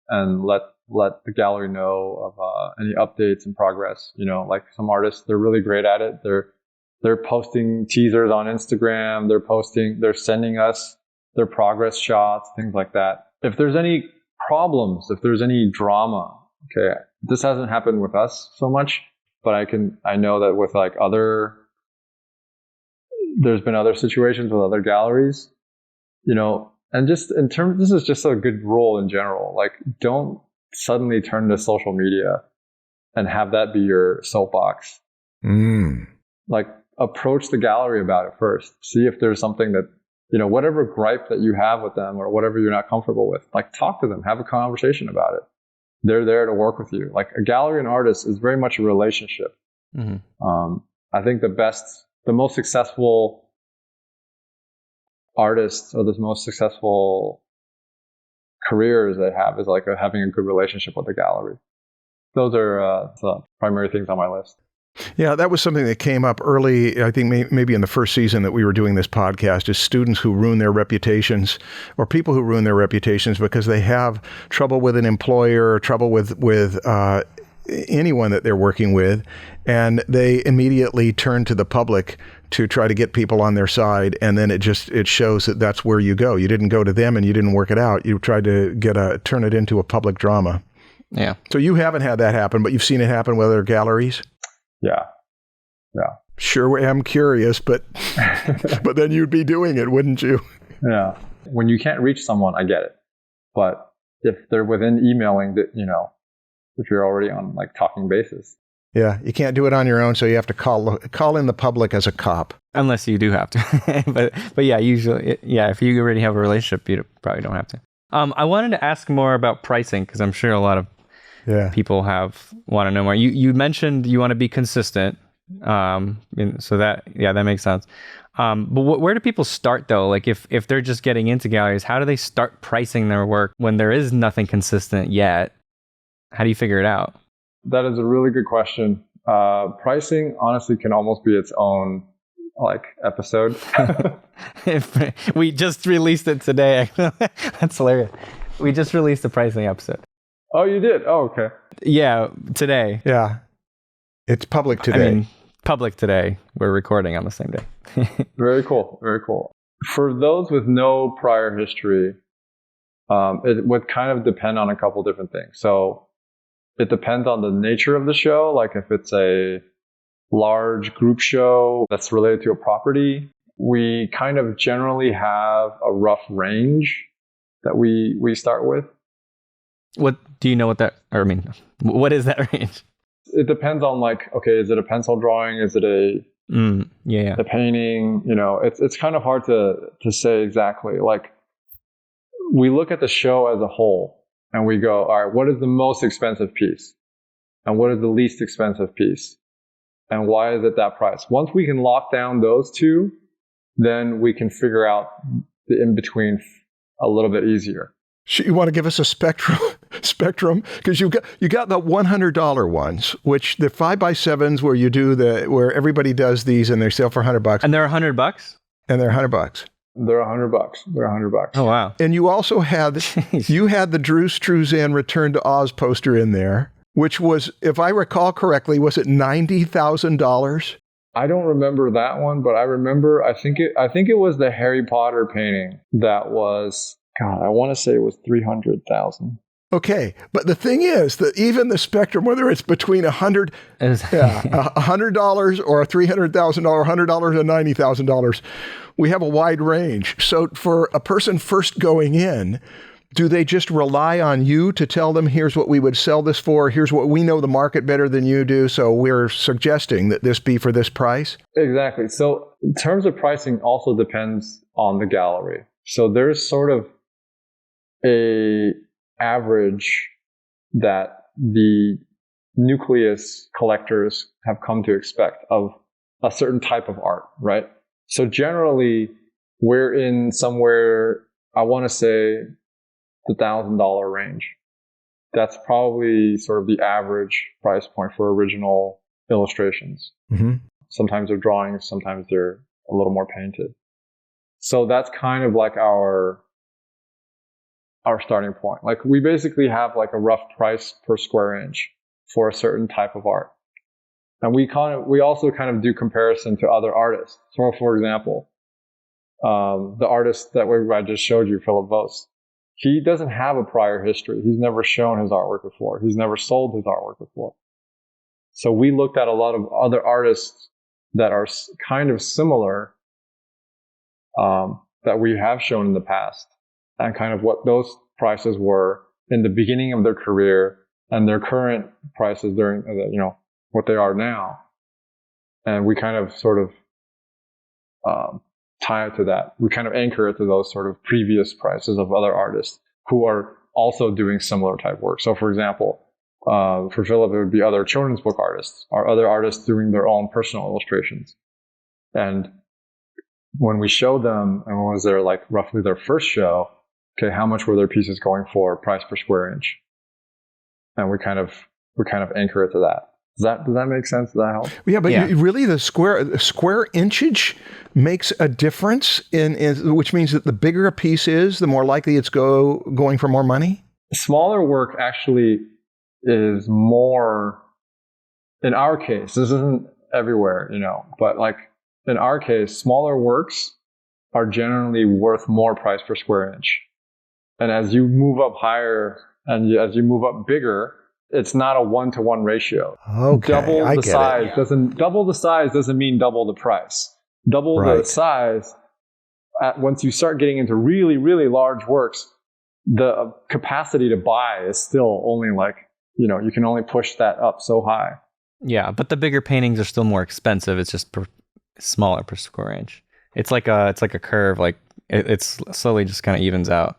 [SPEAKER 6] and let the gallery know of any updates and progress. Like some artists, they're really great at it. They're posting teasers on Instagram. They're sending us their progress shots, things like that. If there's any problems, if there's any drama, okay, this hasn't happened with us so much, but I know that with like there's been other situations with other galleries, and just in terms, this is just a good rule in general. Like, don't suddenly turn to social media and have that be your soapbox. Like, approach the gallery about it first. See if there's something that, whatever gripe that you have with them or whatever you're not comfortable with, like talk to them, have a conversation about it. They're there to work with you. Like a gallery and artist is very much a relationship. Mm-hmm. I think the most successful artists or the most successful careers they have is like having a good relationship with the gallery. Those are the primary things on my list.
[SPEAKER 3] Yeah, that was something that came up early, I think maybe in the first season that we were doing this podcast, is students who ruin their reputations or people who ruin their reputations because they have trouble with an employer or trouble with anyone that they're working with, and they immediately turn to the public to try to get people on their side, and then it shows that that's where you go. You didn't go to them and you didn't work it out. You tried to turn it into a public drama.
[SPEAKER 5] Yeah.
[SPEAKER 3] So you haven't had that happen, but you've seen it happen with other galleries?
[SPEAKER 6] Yeah.
[SPEAKER 3] Sure, I'm curious, but but then you'd be doing it, wouldn't you?
[SPEAKER 6] Yeah. When you can't reach someone, I get it. But if they're within emailing, if you're already on like talking basis.
[SPEAKER 3] Yeah, you can't do it on your own, so you have to call in the public as a cop.
[SPEAKER 5] Unless you do have to. but yeah, usually, if you already have a relationship, you probably don't have to. I wanted to ask more about pricing because I'm sure a lot of people want to know more. You mentioned you want to be consistent, so that makes sense. But where do people start though? Like if they're just getting into galleries, how do they start pricing their work when there is nothing consistent yet? How do you figure it out?
[SPEAKER 6] That is a really good question. Pricing honestly can almost be its own like episode.
[SPEAKER 5] We just released it today. That's hilarious. We just released the pricing episode.
[SPEAKER 6] Oh, you did? Oh, okay.
[SPEAKER 5] Yeah, today.
[SPEAKER 3] Yeah. It's public today.
[SPEAKER 5] I mean, public today. We're recording on the same day.
[SPEAKER 6] Very cool. Very cool. For those with no prior history, it would kind of depend on a couple different things. So it depends on the nature of the show. Like if it's a large group show that's related to a property, we kind of generally have a rough range that we start with.
[SPEAKER 5] What do you know what what is that range?
[SPEAKER 6] It depends on like, okay, is it a pencil drawing? Is it a painting? It's kind of hard to say exactly. Like we look at the show as a whole and we go, all right, what is the most expensive piece? And what is the least expensive piece? And why is it that price? Once we can lock down those two, then we can figure out the in-between a little bit easier.
[SPEAKER 3] You want to give us a spectrum? Because you got the $100 ones, which the 5x7s where everybody does these and they sell for $100.
[SPEAKER 5] And they're $100?
[SPEAKER 3] And they're $100.
[SPEAKER 6] They're $100.
[SPEAKER 5] Oh, wow.
[SPEAKER 3] And you also had, you had the Drew Struzan Return to Oz poster in there, which was, if I recall correctly, was it $90,000?
[SPEAKER 6] I don't remember that one, but I remember, I think it was the Harry Potter painting that was, God, I want to say it was 300,000.
[SPEAKER 3] Okay, but the thing is that even the spectrum, whether it's between $100 or $300,000, $100 and $90,000, we have a wide range. So for a person first going in, do they just rely on you to tell them, here's what we would sell this for, here's what we know the market better than you do, so we're suggesting that this be for this price?
[SPEAKER 6] Exactly. So in terms of pricing also depends on the gallery. So there's sort of a average that the Nucleus collectors have come to expect of a certain type of art, right? So generally, we're in somewhere, I want to say, the $1,000 range. That's probably sort of the average price point for original illustrations.
[SPEAKER 3] Mm-hmm.
[SPEAKER 6] Sometimes they're drawings, sometimes they're a little more painted. So that's kind of like our starting point. Like we basically have like a rough price per square inch for a certain type of art. And we also kind of do comparison to other artists. So for example, the artist that I just showed you, Philip Vos, he doesn't have a prior history. He's never shown his artwork before. He's never sold his artwork before. So we looked at a lot of other artists that are kind of similar, that we have shown in the past, and kind of what those prices were in the beginning of their career and their current prices during, what they are now. And we kind of sort of tie it to that. We kind of anchor it to those sort of previous prices of other artists who are also doing similar type work. So for example, for Philip, it would be other children's book artists or other artists doing their own personal illustrations. And when we showed them, and when was their like roughly their first show, okay, how much were their pieces going for, price per square inch? And we kind of anchor it to that. Does that make sense? Does that help?
[SPEAKER 3] Yeah, but really the square inchage makes a difference in which means that the bigger a piece is, the more likely it's going for more money?
[SPEAKER 6] Smaller work actually is more, in our case, this isn't everywhere, but like in our case, smaller works are generally worth more price per square inch. And as you move up higher and as you move up bigger, it's not a 1-to-1 ratio.
[SPEAKER 3] Okay,
[SPEAKER 6] double
[SPEAKER 3] I
[SPEAKER 6] the
[SPEAKER 3] get
[SPEAKER 6] size
[SPEAKER 3] it.
[SPEAKER 6] Double the size doesn't mean double the price. Double the size, once you start getting into really, really large works, the capacity to buy is still only like, you can only push that up so high.
[SPEAKER 5] Yeah, but the bigger paintings are still more expensive. It's just smaller per square inch. It's like a curve. Like it's slowly just kind of evens out.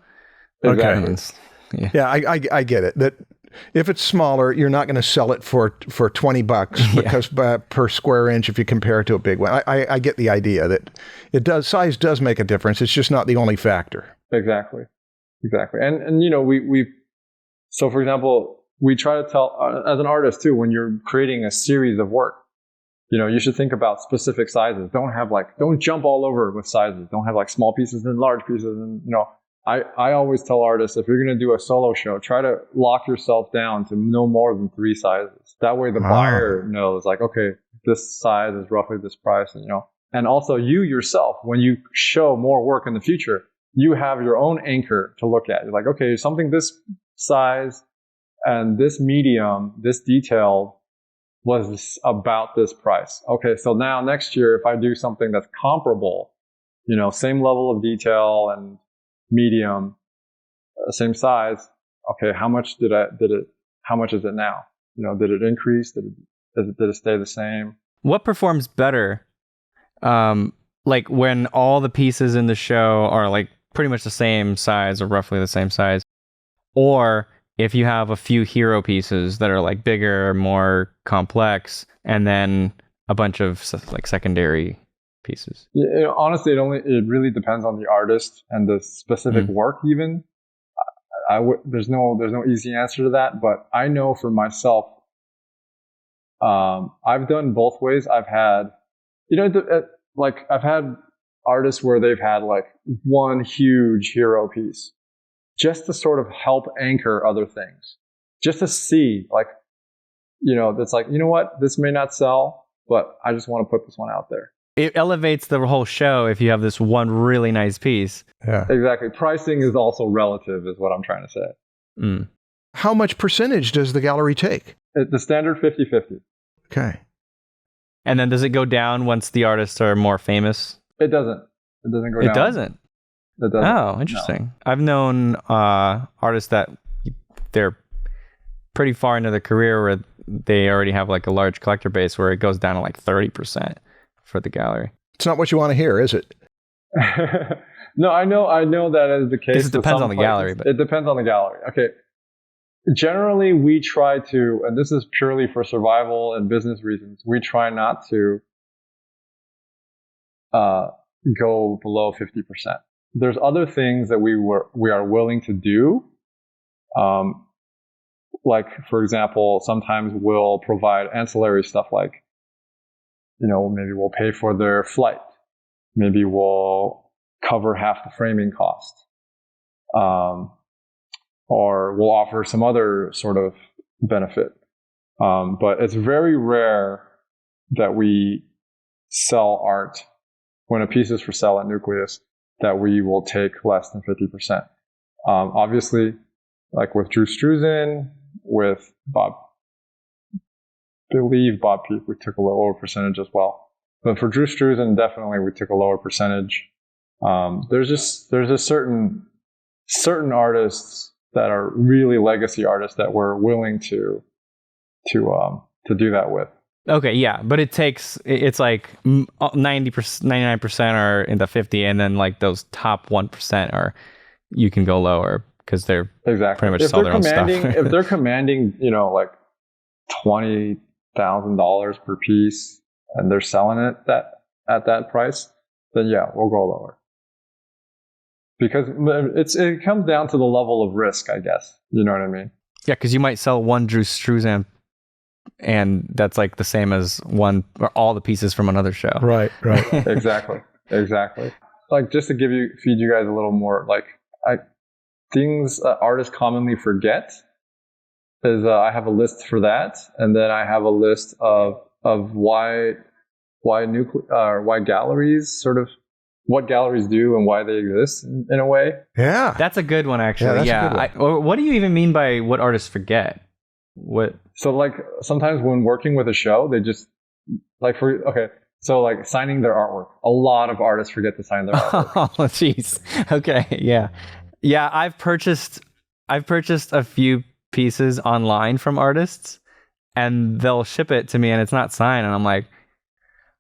[SPEAKER 6] Exactly.
[SPEAKER 3] Yeah, I get it. That if it's smaller, you're not going to sell it for $20 because per square inch if you compare it to a big one. I get the idea that size does make a difference. It's just not the only factor.
[SPEAKER 6] Exactly. And we so for example, we try to tell as an artist too, when you're creating a series of work, you should think about specific sizes. Don't jump all over with sizes. Don't have like small pieces and large pieces. And, I always tell artists, if you're going to do a solo show, try to lock yourself down to no more than 3 sizes. That way the buyer knows like, okay, this size is roughly this price. And also you yourself, when you show more work in the future, you have your own anchor to look at. You're like, okay, something this size and this medium, this detail was about this price. Okay, so now next year, if I do something that's comparable, same level of detail and medium, same size. Okay, how much how much is it now? Did it increase? Did it stay the same?
[SPEAKER 5] What performs better? Like when all the pieces in the show are like pretty much the same size or roughly the same size. Or if you have a few hero pieces that are like bigger, more complex, and then a bunch of like secondary pieces.
[SPEAKER 6] Yeah, honestly, it really depends on the artist and the specific work. Even there's no easy answer to that. But I know for myself, I've done both ways. I've had, I've had artists where they've had like one huge hero piece, just to sort of help anchor other things, just to see, like, that's like, you know what, this may not sell, but I just want to put this one out there.
[SPEAKER 5] It elevates the whole show if you have this one really nice piece.
[SPEAKER 3] Yeah.
[SPEAKER 6] Exactly. Pricing is also relative, is what I'm trying to say.
[SPEAKER 3] How much percentage does the gallery take?
[SPEAKER 6] The standard 50-50.
[SPEAKER 3] Okay.
[SPEAKER 5] And then does it go down once the artists are more famous?
[SPEAKER 6] It doesn't. It doesn't go down.
[SPEAKER 5] It doesn't?
[SPEAKER 6] It doesn't.
[SPEAKER 5] Oh, interesting. No. I've known artists that they're pretty far into their career where they already have like a large collector base where it goes down to like 30% for the gallery.
[SPEAKER 3] It's not what you want to hear, is it?
[SPEAKER 6] No, I know that is the case.
[SPEAKER 5] This depends on the gallery, but
[SPEAKER 6] it depends on the gallery. Okay. Generally, we try to, and this is purely for survival and business reasons, we try not to go below 50%. There's other things that we are willing to do. Like, for example, sometimes we'll provide ancillary stuff like, maybe we'll pay for their flight. Maybe we'll cover half the framing cost. Or we'll offer some other sort of benefit. But it's very rare that we sell art when a piece is for sale at Nucleus that we will take less than 50%. Obviously, like with Drew Struzan, with Bob Peak, we took a lower percentage as well. But for Drew Struzan, definitely we took a lower percentage. There's just certain artists that are really legacy artists that we're willing to do that with.
[SPEAKER 5] Okay, yeah, but it's like 90%, 99% are in the 50, and then like those top 1% are, you can go lower because they're
[SPEAKER 6] exactly
[SPEAKER 5] pretty much sell their own stuff.
[SPEAKER 6] If they're commanding, like $20,000 per piece, and they're selling it at that price, then yeah, we'll go lower. Because it comes down to the level of risk, I guess. You know what I mean? Yeah,
[SPEAKER 5] because you might sell one Drew Struzan, and that's like the same as one or all the pieces from another show.
[SPEAKER 3] Right.
[SPEAKER 6] Exactly. Like, just to feed you guys a little more, like, things artists commonly forget is I have a list for that, and then I have a list of why galleries sort of, what galleries do and why they exist in a way.
[SPEAKER 3] Yeah.
[SPEAKER 5] That's a good one, actually. What do you even mean by what artists forget? What?
[SPEAKER 6] So, like, sometimes when working with a show, they just, like, so like signing their artwork. A lot of artists forget to sign their artwork.
[SPEAKER 5] Oh, jeez. Okay, yeah. Yeah, I've purchased a few pieces online from artists, and they'll ship it to me and it's not signed, and I'm like,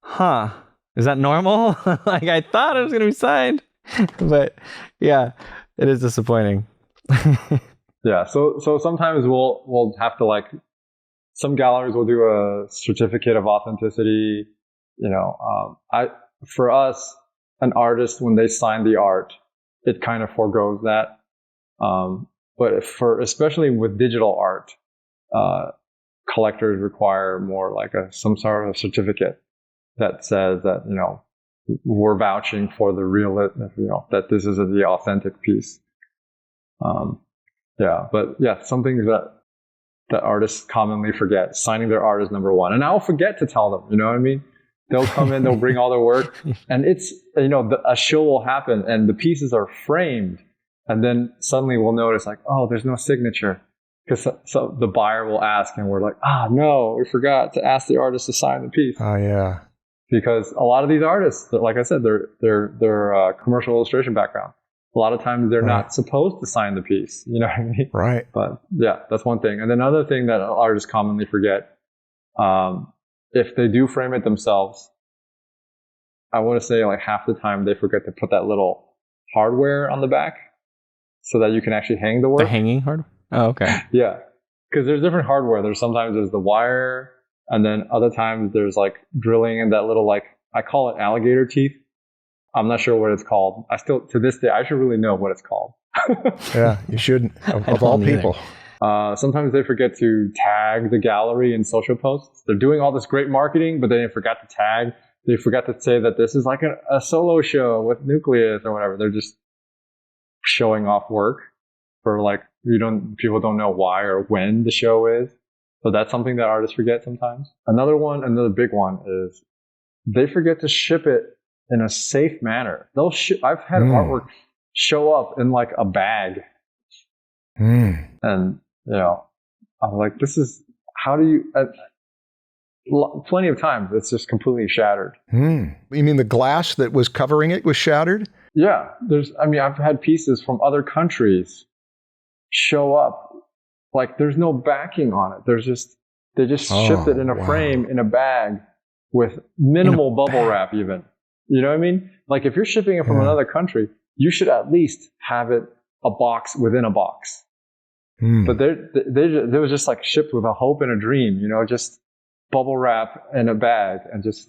[SPEAKER 5] huh, is that normal? Like, I thought it was going to be signed. But yeah, it is disappointing.
[SPEAKER 6] Yeah, so sometimes we'll have to, like, some galleries will do a certificate of authenticity. For us, an artist, when they sign the art, it kind of forgoes that. But especially with digital art, collectors require more like some sort of certificate that says that, we're vouching for the real, that this is the authentic piece. Some things that artists commonly forget. Signing their art is number one. And I'll forget to tell them, you know what I mean? They'll come in, they'll bring all their work, and it's, a show will happen and the pieces are framed. And then suddenly we'll notice, like, oh, there's no signature. Because so the buyer will ask, and we're like, no, we forgot to ask the artist to sign the piece.
[SPEAKER 3] Oh, yeah.
[SPEAKER 6] Because a lot of these artists, like I said, they're commercial illustration background. A lot of times they're not supposed to sign the piece. You know what I mean?
[SPEAKER 3] Right.
[SPEAKER 6] But yeah, that's one thing. And then another thing that artists commonly forget, if they do frame it themselves, I want to say like half the time they forget to put that little hardware on the back so that you can actually hang the work.
[SPEAKER 5] The hanging hardware? Oh, okay.
[SPEAKER 6] Yeah. Because there's different hardware. Sometimes there's the wire, and then other times there's like drilling in that little, like, I call it alligator teeth. I'm not sure what it's called. To this day, I should really know what it's called.
[SPEAKER 3] Yeah, you shouldn't, of all people.
[SPEAKER 6] Sometimes they forget to tag the gallery in social posts. They're doing all this great marketing, but they forgot to tag. They forgot to say that this is like a solo show with Nucleus or whatever. They're just showing off work for like, people don't know why or when the show is. So that's something that artists forget sometimes. Another big one is they forget to ship it in a safe manner. I've had artwork show up in like a bag. And, I'm like, how do you, plenty of times it's just completely shattered.
[SPEAKER 3] You mean the glass that was covering it was shattered?
[SPEAKER 6] Yeah. I've had pieces from other countries show up. Like there's no backing on it. They just shipped it in a frame in a bag with minimal bubble wrap even. You know what I mean? Like if you're shipping it from another country, you should at least have it a box within a box. But they was just like shipped with a hope and a dream, just bubble wrap in a bag and just.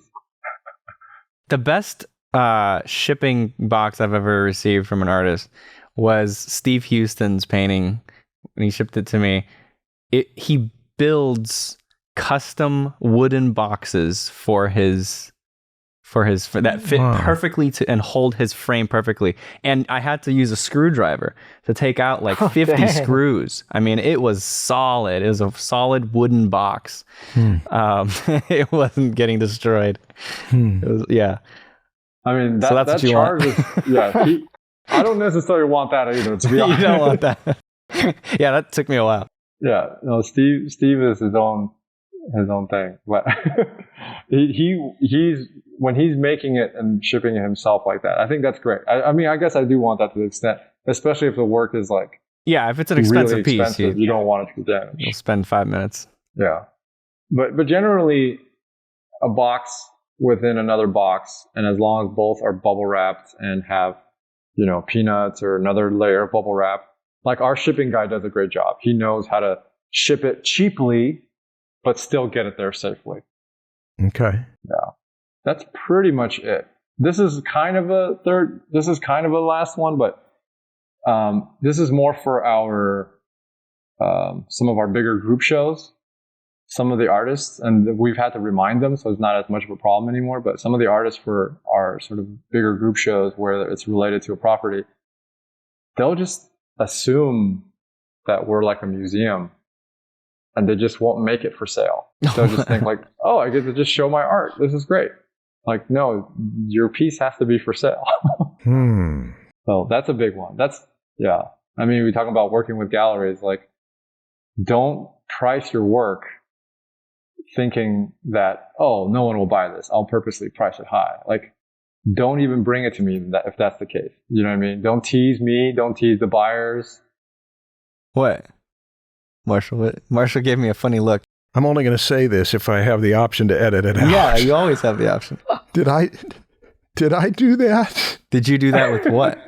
[SPEAKER 5] The best shipping box I've ever received from an artist was Steve Houston's painting when he shipped it to me. He builds custom wooden boxes for that fit perfectly and hold his frame perfectly. And I had to use a screwdriver to take out like 50 screws. I mean, it was solid. It was a solid wooden box. It wasn't getting destroyed. It was, yeah.
[SPEAKER 6] I mean,
[SPEAKER 5] so that's
[SPEAKER 6] that
[SPEAKER 5] what you
[SPEAKER 6] charge
[SPEAKER 5] want.
[SPEAKER 6] Yeah. I don't necessarily want that either, to be honest.
[SPEAKER 5] You don't want that. Yeah, that took me a while.
[SPEAKER 6] Yeah. No, Steve is his own thing. But he's when he's making it and shipping it himself like that, I think that's great. I guess I do want that to the extent, especially if the work is like,
[SPEAKER 5] yeah, if it's an expensive
[SPEAKER 6] really
[SPEAKER 5] piece,
[SPEAKER 6] you don't want it to be damaged.
[SPEAKER 5] You'll spend 5 minutes.
[SPEAKER 6] Yeah. But generally a box within another box, and as long as both are bubble wrapped and have, peanuts or another layer of bubble wrap, like our shipping guy does a great job. He knows how to ship it cheaply, but still get it there safely.
[SPEAKER 3] Okay.
[SPEAKER 6] Yeah. That's pretty much it. This is kind of a last one, but this is more for our some of our bigger group shows. Some of the artists, and we've had to remind them, so it's not as much of a problem anymore, but some of the artists for our sort of bigger group shows where it's related to a property, they'll just assume that we're like a museum and they just won't make it for sale. They'll just think like, oh, I get to just show my art. This is great. Like, no, your piece has to be for sale. So that's a big one. Yeah. I mean, we talk about working with galleries, like, don't price your work thinking that, oh, no one will buy this. I'll purposely price it high. Like, don't even bring it to me if that's the case. You know what I mean? Don't tease me. Don't tease the buyers.
[SPEAKER 5] What? Marshall gave me a funny look.
[SPEAKER 3] I'm only going to say this if I have the option to edit it out.
[SPEAKER 5] Yeah, you always have the option.
[SPEAKER 3] Did I do that?
[SPEAKER 5] Did you do that with what?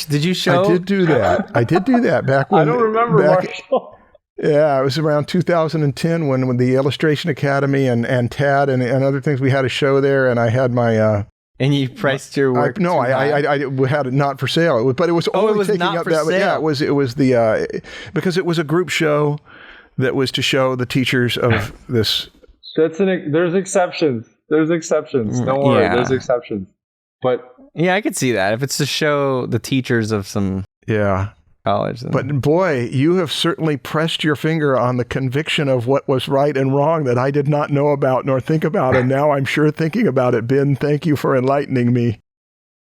[SPEAKER 5] Did you show?
[SPEAKER 3] I did do that. Back when
[SPEAKER 6] I don't remember, Marshall.
[SPEAKER 3] Yeah, it was around 2010 when the Illustration Academy and TAD and other things, we had a show there, and I had my...
[SPEAKER 5] and you priced your work?
[SPEAKER 3] I had it not for sale, but it was only
[SPEAKER 5] it was
[SPEAKER 3] taking
[SPEAKER 5] not
[SPEAKER 3] up
[SPEAKER 5] for
[SPEAKER 3] that.
[SPEAKER 5] sale.
[SPEAKER 3] Yeah, it was the because it was a group show that was to show the teachers of this.
[SPEAKER 6] There's exceptions. Don't worry, there's exceptions. But
[SPEAKER 5] yeah, I could see that if it's to show the teachers of some college. Then.
[SPEAKER 3] But boy, you have certainly pressed your finger on the conviction of what was right and wrong that I did not know about nor think about, and now I'm sure thinking about it. Ben, thank you for enlightening me.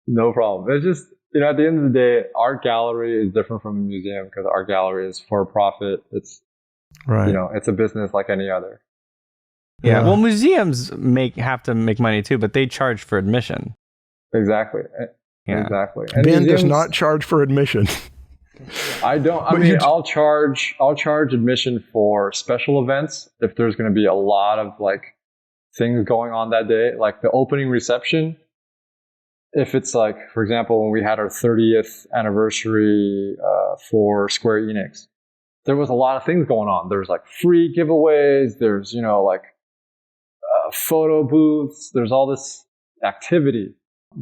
[SPEAKER 6] No problem. It's just, at the end of the day, art gallery is different from a museum because art gallery is for profit. It's right. It's a business like any other.
[SPEAKER 5] Yeah. Well, museums have to make money too, but they charge for admission.
[SPEAKER 6] Exactly.
[SPEAKER 5] Yeah.
[SPEAKER 6] Exactly.
[SPEAKER 3] And Ben does not charge for admission.
[SPEAKER 6] I don't. I'll charge admission for special events if there's going to be a lot of like things going on that day, like the opening reception. if it's like, for example, when we had our 30th anniversary for Square Enix, there was a lot of things going on. There's like free giveaways. There's, like photo booths. There's all this activity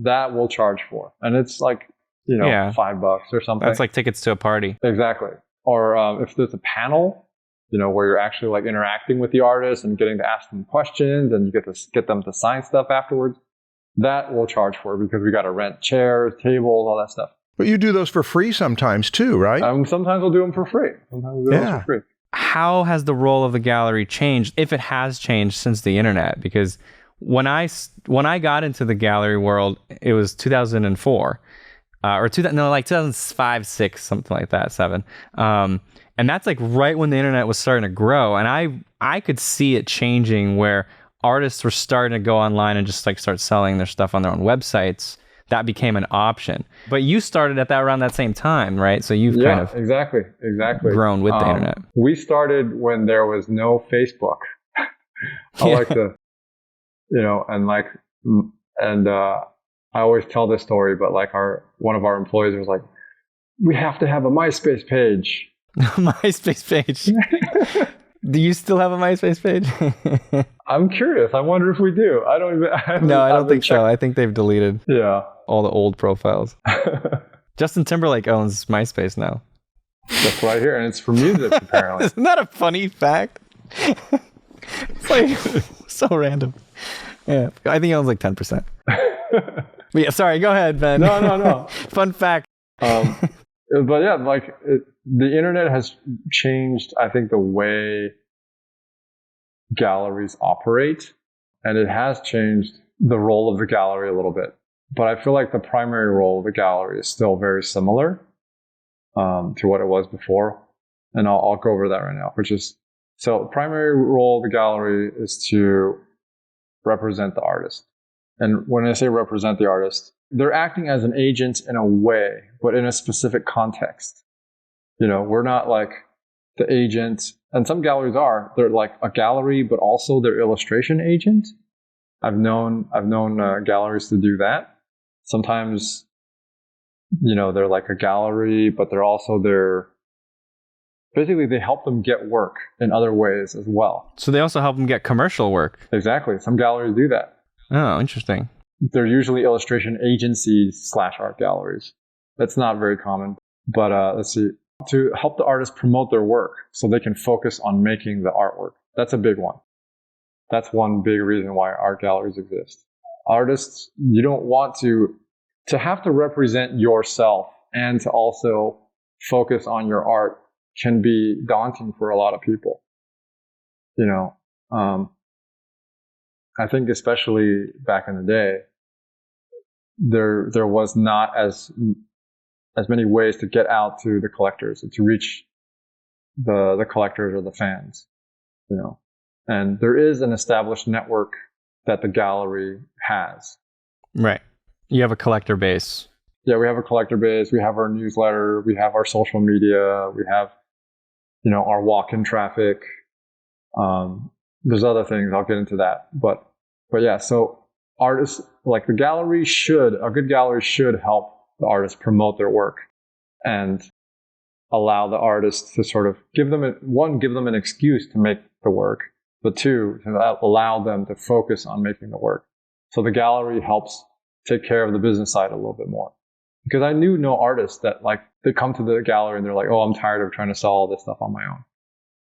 [SPEAKER 6] that we'll charge for. And it's like, $5 or something.
[SPEAKER 5] That's like tickets to a party.
[SPEAKER 6] Exactly. Or if there's a panel, where you're actually like interacting with the artist and getting to ask them questions and you get to get them to sign stuff afterwards, that we'll charge for because we got to rent chairs, tables, all that stuff.
[SPEAKER 3] But you do those for free sometimes too, right?
[SPEAKER 6] Sometimes we'll do them for free.
[SPEAKER 5] How has the role of the gallery changed, if it has changed since the internet? Because when I got into the gallery world, it was 2004. Or 2005, 6, something like that, 7. And that's like right when the internet was starting to grow. And I could see it changing where artists were starting to go online and just like start selling their stuff on their own websites. That became an option. But you started at around that same time, right? So you've kind of
[SPEAKER 6] exactly
[SPEAKER 5] grown with the internet.
[SPEAKER 6] We started when there was no Facebook. I like to, I always tell this story, but like one of our employees was like, we have to have a MySpace page.
[SPEAKER 5] MySpace page. Do you still have a MySpace page?
[SPEAKER 6] I'm curious. I wonder if we do. I don't
[SPEAKER 5] think so. I think they've deleted
[SPEAKER 6] all
[SPEAKER 5] the old profiles. Justin Timberlake owns MySpace now.
[SPEAKER 6] That's right here, and it's for music, apparently.
[SPEAKER 5] Isn't that a funny fact? It's like so random. Yeah, I think he owns like 10%. But yeah, sorry, go ahead, Ben.
[SPEAKER 6] No.
[SPEAKER 5] Fun fact.
[SPEAKER 6] But yeah, like the internet has changed, I think, the way galleries operate, and it has changed the role of the gallery a little bit. But I feel like the primary role of the gallery is still very similar to what it was before. And I'll go over that right now, so the primary role of the gallery is to represent the artist. And when I say represent the artist, they're acting as an agent in a way, but in a specific context. We're not like the agent, and some galleries are. They're like a gallery, but also their illustration agent. I've known galleries to do that. Sometimes, they're like a gallery, but they're also basically they help them get work in other ways as well.
[SPEAKER 5] So they also help them get commercial work.
[SPEAKER 6] Exactly. Some galleries do that.
[SPEAKER 5] Oh, interesting.
[SPEAKER 6] They're usually illustration agencies / art galleries. That's not very common. But let's see. To help the artists promote their work so they can focus on making the artwork. That's a big one. That's one big reason why art galleries exist. Artists, you don't want to have to represent yourself and to also focus on your art can be daunting for a lot of people. I think especially back in the day, there was not as many ways to get out to the collectors and to reach the collectors or the fans, and there is an established network that the gallery has.
[SPEAKER 5] Right. You have a collector base.
[SPEAKER 6] Yeah, we have a collector base. We have our newsletter. We have our social media. We have, our walk-in traffic. There's other things. I'll get into that. But yeah, so artists, like a good gallery should help the artists promote their work and allow the artists to sort of give them an excuse to make the work, but 2, to allow them to focus on making the work. So the gallery helps take care of the business side a little bit more. Because I knew no artists that like they come to the gallery and they're like, oh, I'm tired of trying to sell all this stuff on my own.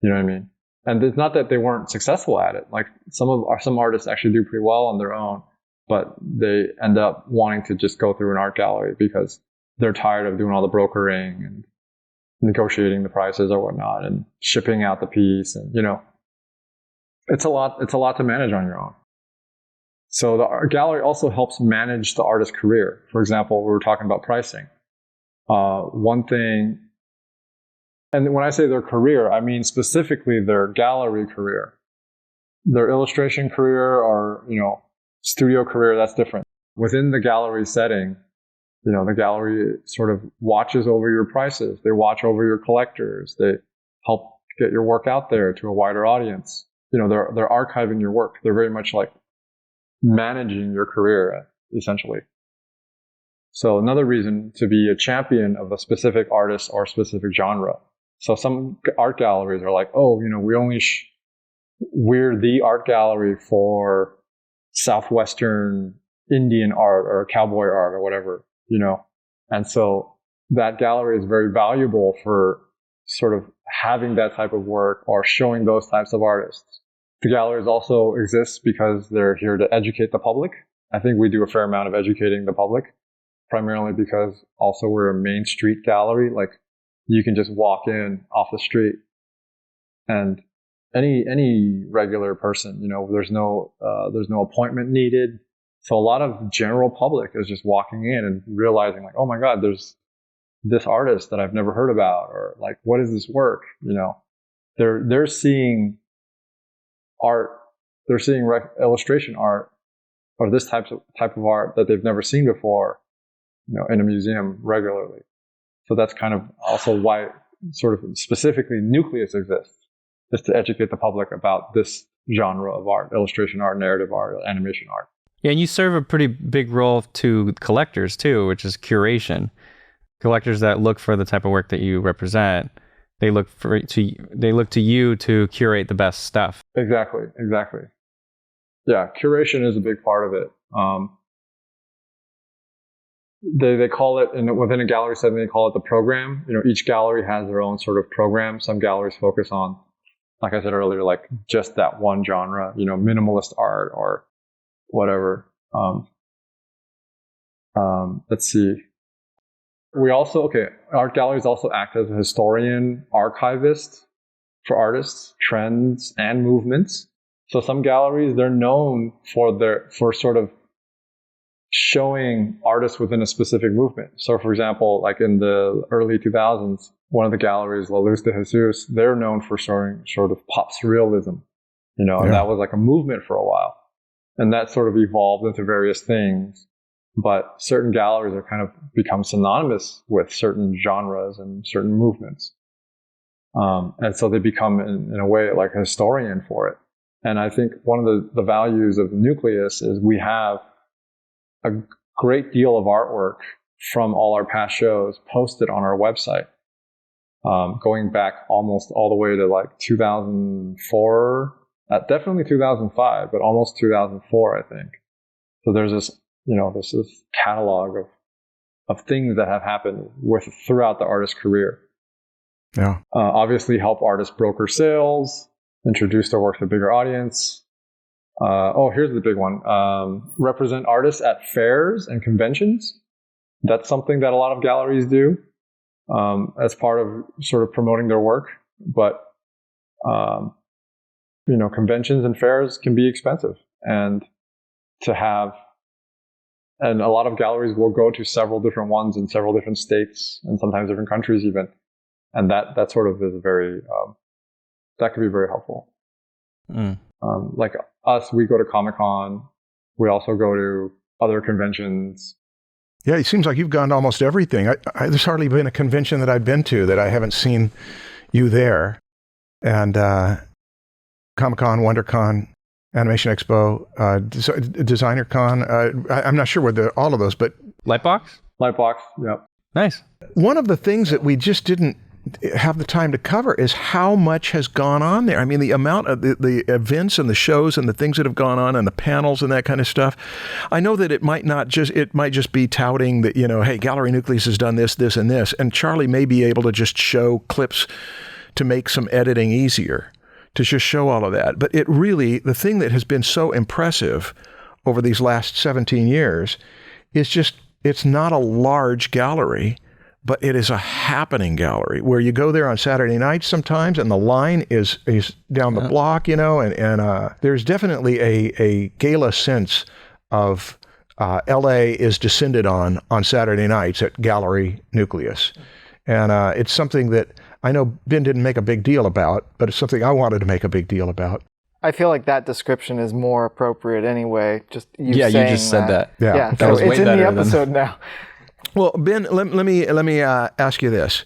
[SPEAKER 6] You know what I mean? And it's not that they weren't successful at it. Like some artists actually do pretty well on their own, but they end up wanting to just go through an art gallery because they're tired of doing all the brokering and negotiating the prices or whatnot and shipping out the piece. And, it's a lot to manage on your own. So the art gallery also helps manage the artist's career. For example, we were talking about pricing. One thing, and when I say their career, I mean specifically their gallery career. Their illustration career or, studio career, that's different. Within the gallery setting, the gallery sort of watches over your prices. They watch over your collectors. They help get your work out there to a wider audience. They're archiving your work. They're very much like managing your career, essentially. So another reason to be a champion of a specific artist or specific genre. So some art galleries are like, oh, we're the art gallery for Southwestern Indian art or cowboy art or whatever, And so that gallery is very valuable for sort of having that type of work or showing those types of artists. The galleries also exist because they're here to educate the public. I think we do a fair amount of educating the public, primarily because also we're a main street gallery. Like you can just walk in off the street and any regular person, there's no appointment needed. So a lot of general public is just walking in and realizing like, oh my God, there's this artist that I've never heard about, or like, what is this work? They're seeing art, they're seeing illustration art, or this type of art that they've never seen before, in a museum regularly. So that's kind of also why sort of specifically Nucleus exists, is to educate the public about this genre of art: illustration art, narrative art, animation art.
[SPEAKER 5] Yeah, and you serve a pretty big role to collectors too, which is curation. Collectors that look for the type of work that you represent, they look to you to curate the best stuff.
[SPEAKER 6] Exactly. Yeah, curation is a big part of it. They call it, within a gallery setting, they call it the program. Each gallery has their own sort of program. Some galleries focus on, like I said earlier, like just that one genre, minimalist art or whatever. Let's see. Art galleries also act as a historian, archivist for artists, trends, and movements. So some galleries, they're known for sort of showing artists within a specific movement. So for example, like in the early 2000s, one of the galleries, La Luz de Jesus, they're known for showing sort of pop surrealism, and that was like a movement for a while. And that sort of evolved into various things. But certain galleries are kind of become synonymous with certain genres and certain movements. And so they become, in a way, like a historian for it. And I think one of the values of Nucleus is we have a great deal of artwork from all our past shows posted on our website, going back almost all the way to like 2004, definitely 2005, but almost 2004, I think. So there's this catalog of things that have happened throughout the artist's career.
[SPEAKER 3] Yeah.
[SPEAKER 6] Obviously help artists broker sales, introduce their work to a bigger audience. Here's the big one. Represent artists at fairs and conventions. That's something that a lot of galleries do as part of sort of promoting their work. But, conventions and fairs can be expensive. And a lot of galleries will go to several different ones in several different states and sometimes different countries even. And that sort of is that could be very helpful. Like us, we go to Comic-Con. We also go to other conventions.
[SPEAKER 3] Yeah, it seems like you've gone to almost everything. There's hardly been a convention that I've been to that I haven't seen you there. And Comic-Con, WonderCon, Animation Expo, Designer Con. I'm not sure whether all of those, but
[SPEAKER 5] Lightbox,
[SPEAKER 6] yep.
[SPEAKER 5] Nice.
[SPEAKER 3] One of the things that we just didn't have the time to cover is how much has gone on there. I mean, the amount of the events and the shows and the things that have gone on and the panels and that kind of stuff. I know that it might just be touting that, hey, Gallery Nucleus has done this, this, and this. And Charlie may be able to just show clips to make some editing easier, to just show all of that. But it really, the thing that has been so impressive over these last 17 years is just, it's not a large gallery, but it is a happening gallery where you go there on Saturday nights sometimes and the line is down the block, and there's definitely a gala sense of LA is descended on Saturday nights at Gallery Nucleus. And it's something that I know Ben didn't make a big deal about, but it's something I wanted to make a big deal about.
[SPEAKER 2] I feel like that description is more appropriate anyway. Just you
[SPEAKER 5] you
[SPEAKER 2] saying
[SPEAKER 5] just said that.
[SPEAKER 2] Yeah,
[SPEAKER 5] That
[SPEAKER 2] so
[SPEAKER 5] was way
[SPEAKER 2] it's in
[SPEAKER 5] better
[SPEAKER 2] the
[SPEAKER 5] than-
[SPEAKER 2] episode now.
[SPEAKER 3] Well, Ben, let me ask you this.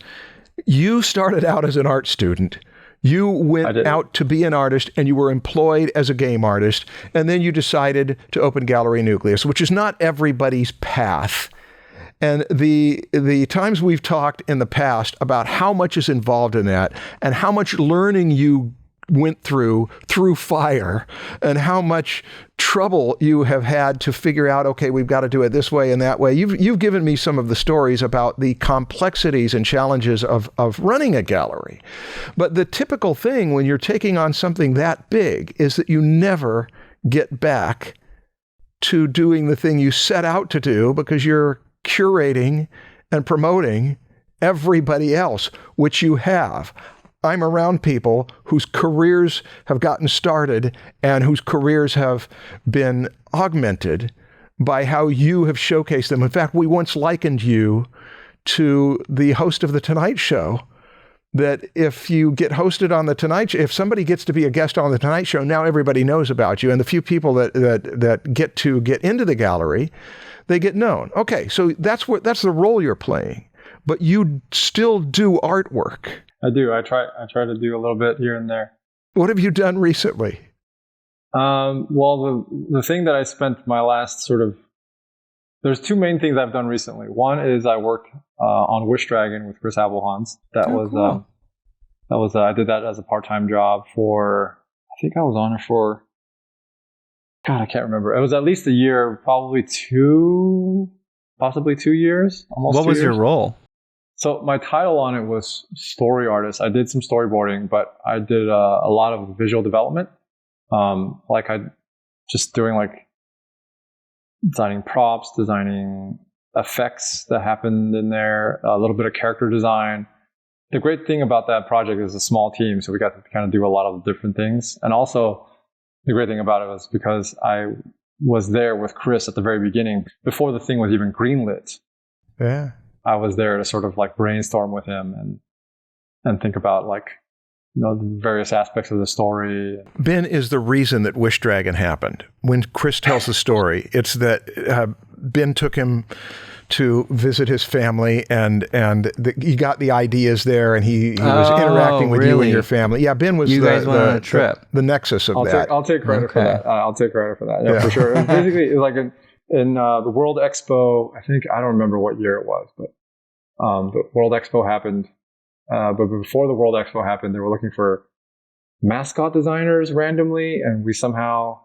[SPEAKER 3] You started out as an art student. You went out to be an artist and you were employed as a game artist. And then you decided to open Gallery Nucleus, which is not everybody's path. And the times we've talked in the past about how much is involved in that and how much learning you went through fire and how much trouble you have had to figure out, okay, we've got to do it this way and that way. You've given me some of the stories about the complexities and challenges of running a gallery. But the typical thing when you're taking on something that big is that you never get back to doing the thing you set out to do because you're curating and promoting everybody else, which you have. I'm around people whose careers have gotten started and whose careers have been augmented by how you have showcased them. In fact, we once likened you to the host of The Tonight Show, that if you get hosted on The Tonight Show, if somebody gets to be a guest on The Tonight Show, now everybody knows about you. And the few people that get to get into the gallery, they get known. Okay, so that's the role you're playing. But you still do artwork.
[SPEAKER 6] I do. I try to do a little bit here and there.
[SPEAKER 3] What have you done recently?
[SPEAKER 6] Well, the thing that I spent my last there's two main things I've done recently. One is I worked on Wish Dragon with Chris Abelhans. Cool. I did that as a part-time job for, I think I was on it for, God, I can't remember. It was at least a year, possibly 2 years. Almost.
[SPEAKER 5] What was your role?
[SPEAKER 6] So my title on it was story artist. I did some storyboarding, but I did a lot of visual development. Designing props, designing effects that happened in there, a little bit of character design. The great thing about that project is a small team, so we got to kind of do a lot of different things. And also, the great thing about it was because I was there with Chris at the very beginning, before the thing was even greenlit.
[SPEAKER 3] Yeah.
[SPEAKER 6] I was there to sort of like brainstorm with him and think about the various aspects of the story.
[SPEAKER 3] Ben is the reason that Wish Dragon happened. When Chris tells the story, it's that Ben took him to visit his family and he got the ideas there and he was interacting with you and your family. Yeah, Ben was
[SPEAKER 5] guys went on a trip.
[SPEAKER 3] The nexus of that.
[SPEAKER 6] I'll take credit for that. I'll take credit for that. Yeah, for sure. Basically, it was like in the World Expo, I don't remember what year it was, but the World Expo happened. But before the World Expo happened, they were looking for mascot designers randomly, and we somehow,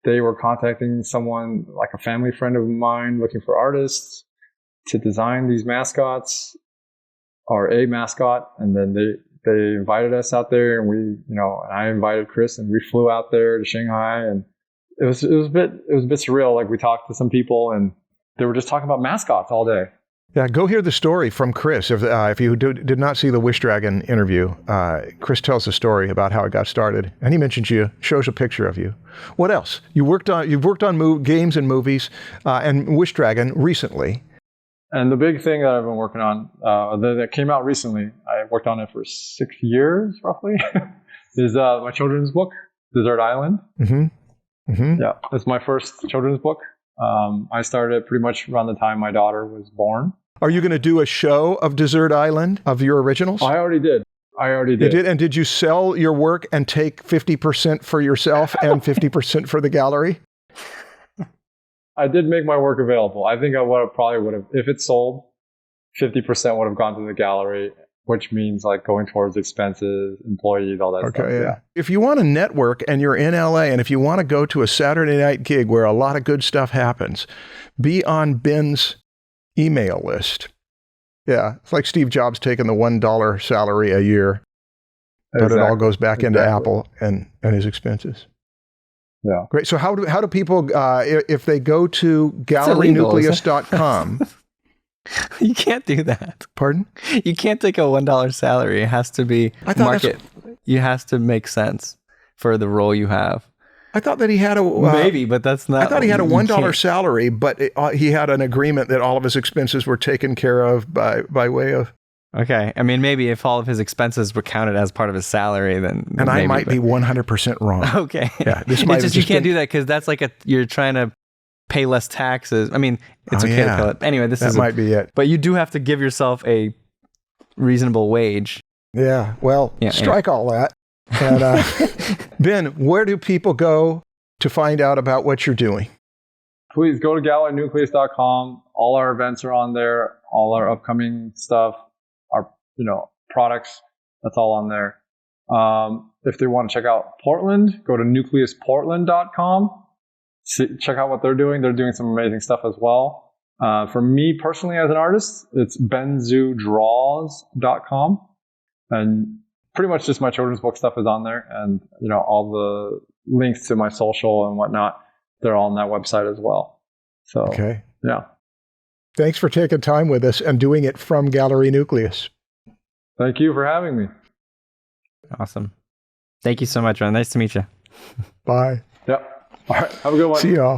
[SPEAKER 6] they were contacting someone, like a family friend of mine, looking for artists to design these mascots, or a mascot, and then they invited us out there, and and I invited Chris, and we flew out there to Shanghai, and it was a bit surreal. Like, we talked to some people, and they were just talking about mascots all day.
[SPEAKER 3] Yeah, go hear the story from Chris. If you did not see the Wish Dragon interview, Chris tells the story about how it got started, and he mentions you, shows a picture of you. What else? You've worked on games and movies, and Wish Dragon recently.
[SPEAKER 6] And the big thing that I've been working on that came out recently, I worked on it for 6 years roughly, is my children's book, Desert Island. Mm-hmm. Mm-hmm. Yeah, it's my first children's book. I started pretty much around the time my daughter was born.
[SPEAKER 3] Are you going to do a show of Desert Island, of your originals?
[SPEAKER 6] I already did. You
[SPEAKER 3] did? And did you sell your work and take 50% for yourself and 50% for the gallery?
[SPEAKER 6] I did make my work available. I think I would have, if it sold, 50% would have gone to the gallery, which means like going towards expenses, employees, all that stuff. Yeah.
[SPEAKER 3] If you want to network and you're in LA, and if you want to go to a Saturday night gig where a lot of good stuff happens, be on Ben's email list. Yeah, it's like Steve Jobs taking the $1 salary a year, but it all goes back into Apple and his expenses.
[SPEAKER 6] Yeah.
[SPEAKER 3] Great. So how do people, if they go to gallerynucleus.com,
[SPEAKER 5] you can't do that.
[SPEAKER 3] Pardon?
[SPEAKER 5] You can't take a $1 salary. It has to be market. You has to make sense for the role you have.
[SPEAKER 3] I thought that he had a...
[SPEAKER 5] maybe, but that's not...
[SPEAKER 3] I thought he had a $1 salary, but he had an agreement that all of his expenses were taken care of by way of...
[SPEAKER 5] Okay. I mean, maybe if all of his expenses were counted as part of his salary, then
[SPEAKER 3] and maybe, I might be 100% wrong.
[SPEAKER 5] Okay.
[SPEAKER 3] Yeah.
[SPEAKER 5] This might you can't do that because that's like you're trying to pay less taxes. I mean, it's okay to call it. Anyway, that
[SPEAKER 3] might be it.
[SPEAKER 5] But you do have to give yourself a reasonable wage.
[SPEAKER 3] Yeah. Well, strike all that. And Ben, where do people go to find out about what you're doing?
[SPEAKER 6] please go to gallerynucleus.com. All our events are on there. All our upcoming stuff, our products, that's all on there. If they want to check out Portland, go to nucleusportland.com. Check out what they're doing. They're doing some amazing stuff as well. For me personally as an artist, it's benzhudraws.com. And pretty much just my children's book stuff is on there. And, all the links to my social and whatnot, they're all on that website as well. So,
[SPEAKER 3] Okay.
[SPEAKER 6] Yeah.
[SPEAKER 3] Thanks for taking time with us and doing it from Gallery Nucleus.
[SPEAKER 6] Thank you for having me.
[SPEAKER 5] Awesome. Thank you so much, Ron. Nice to meet you.
[SPEAKER 3] Bye.
[SPEAKER 6] Yep. All right. Have a good one.
[SPEAKER 3] See y'all.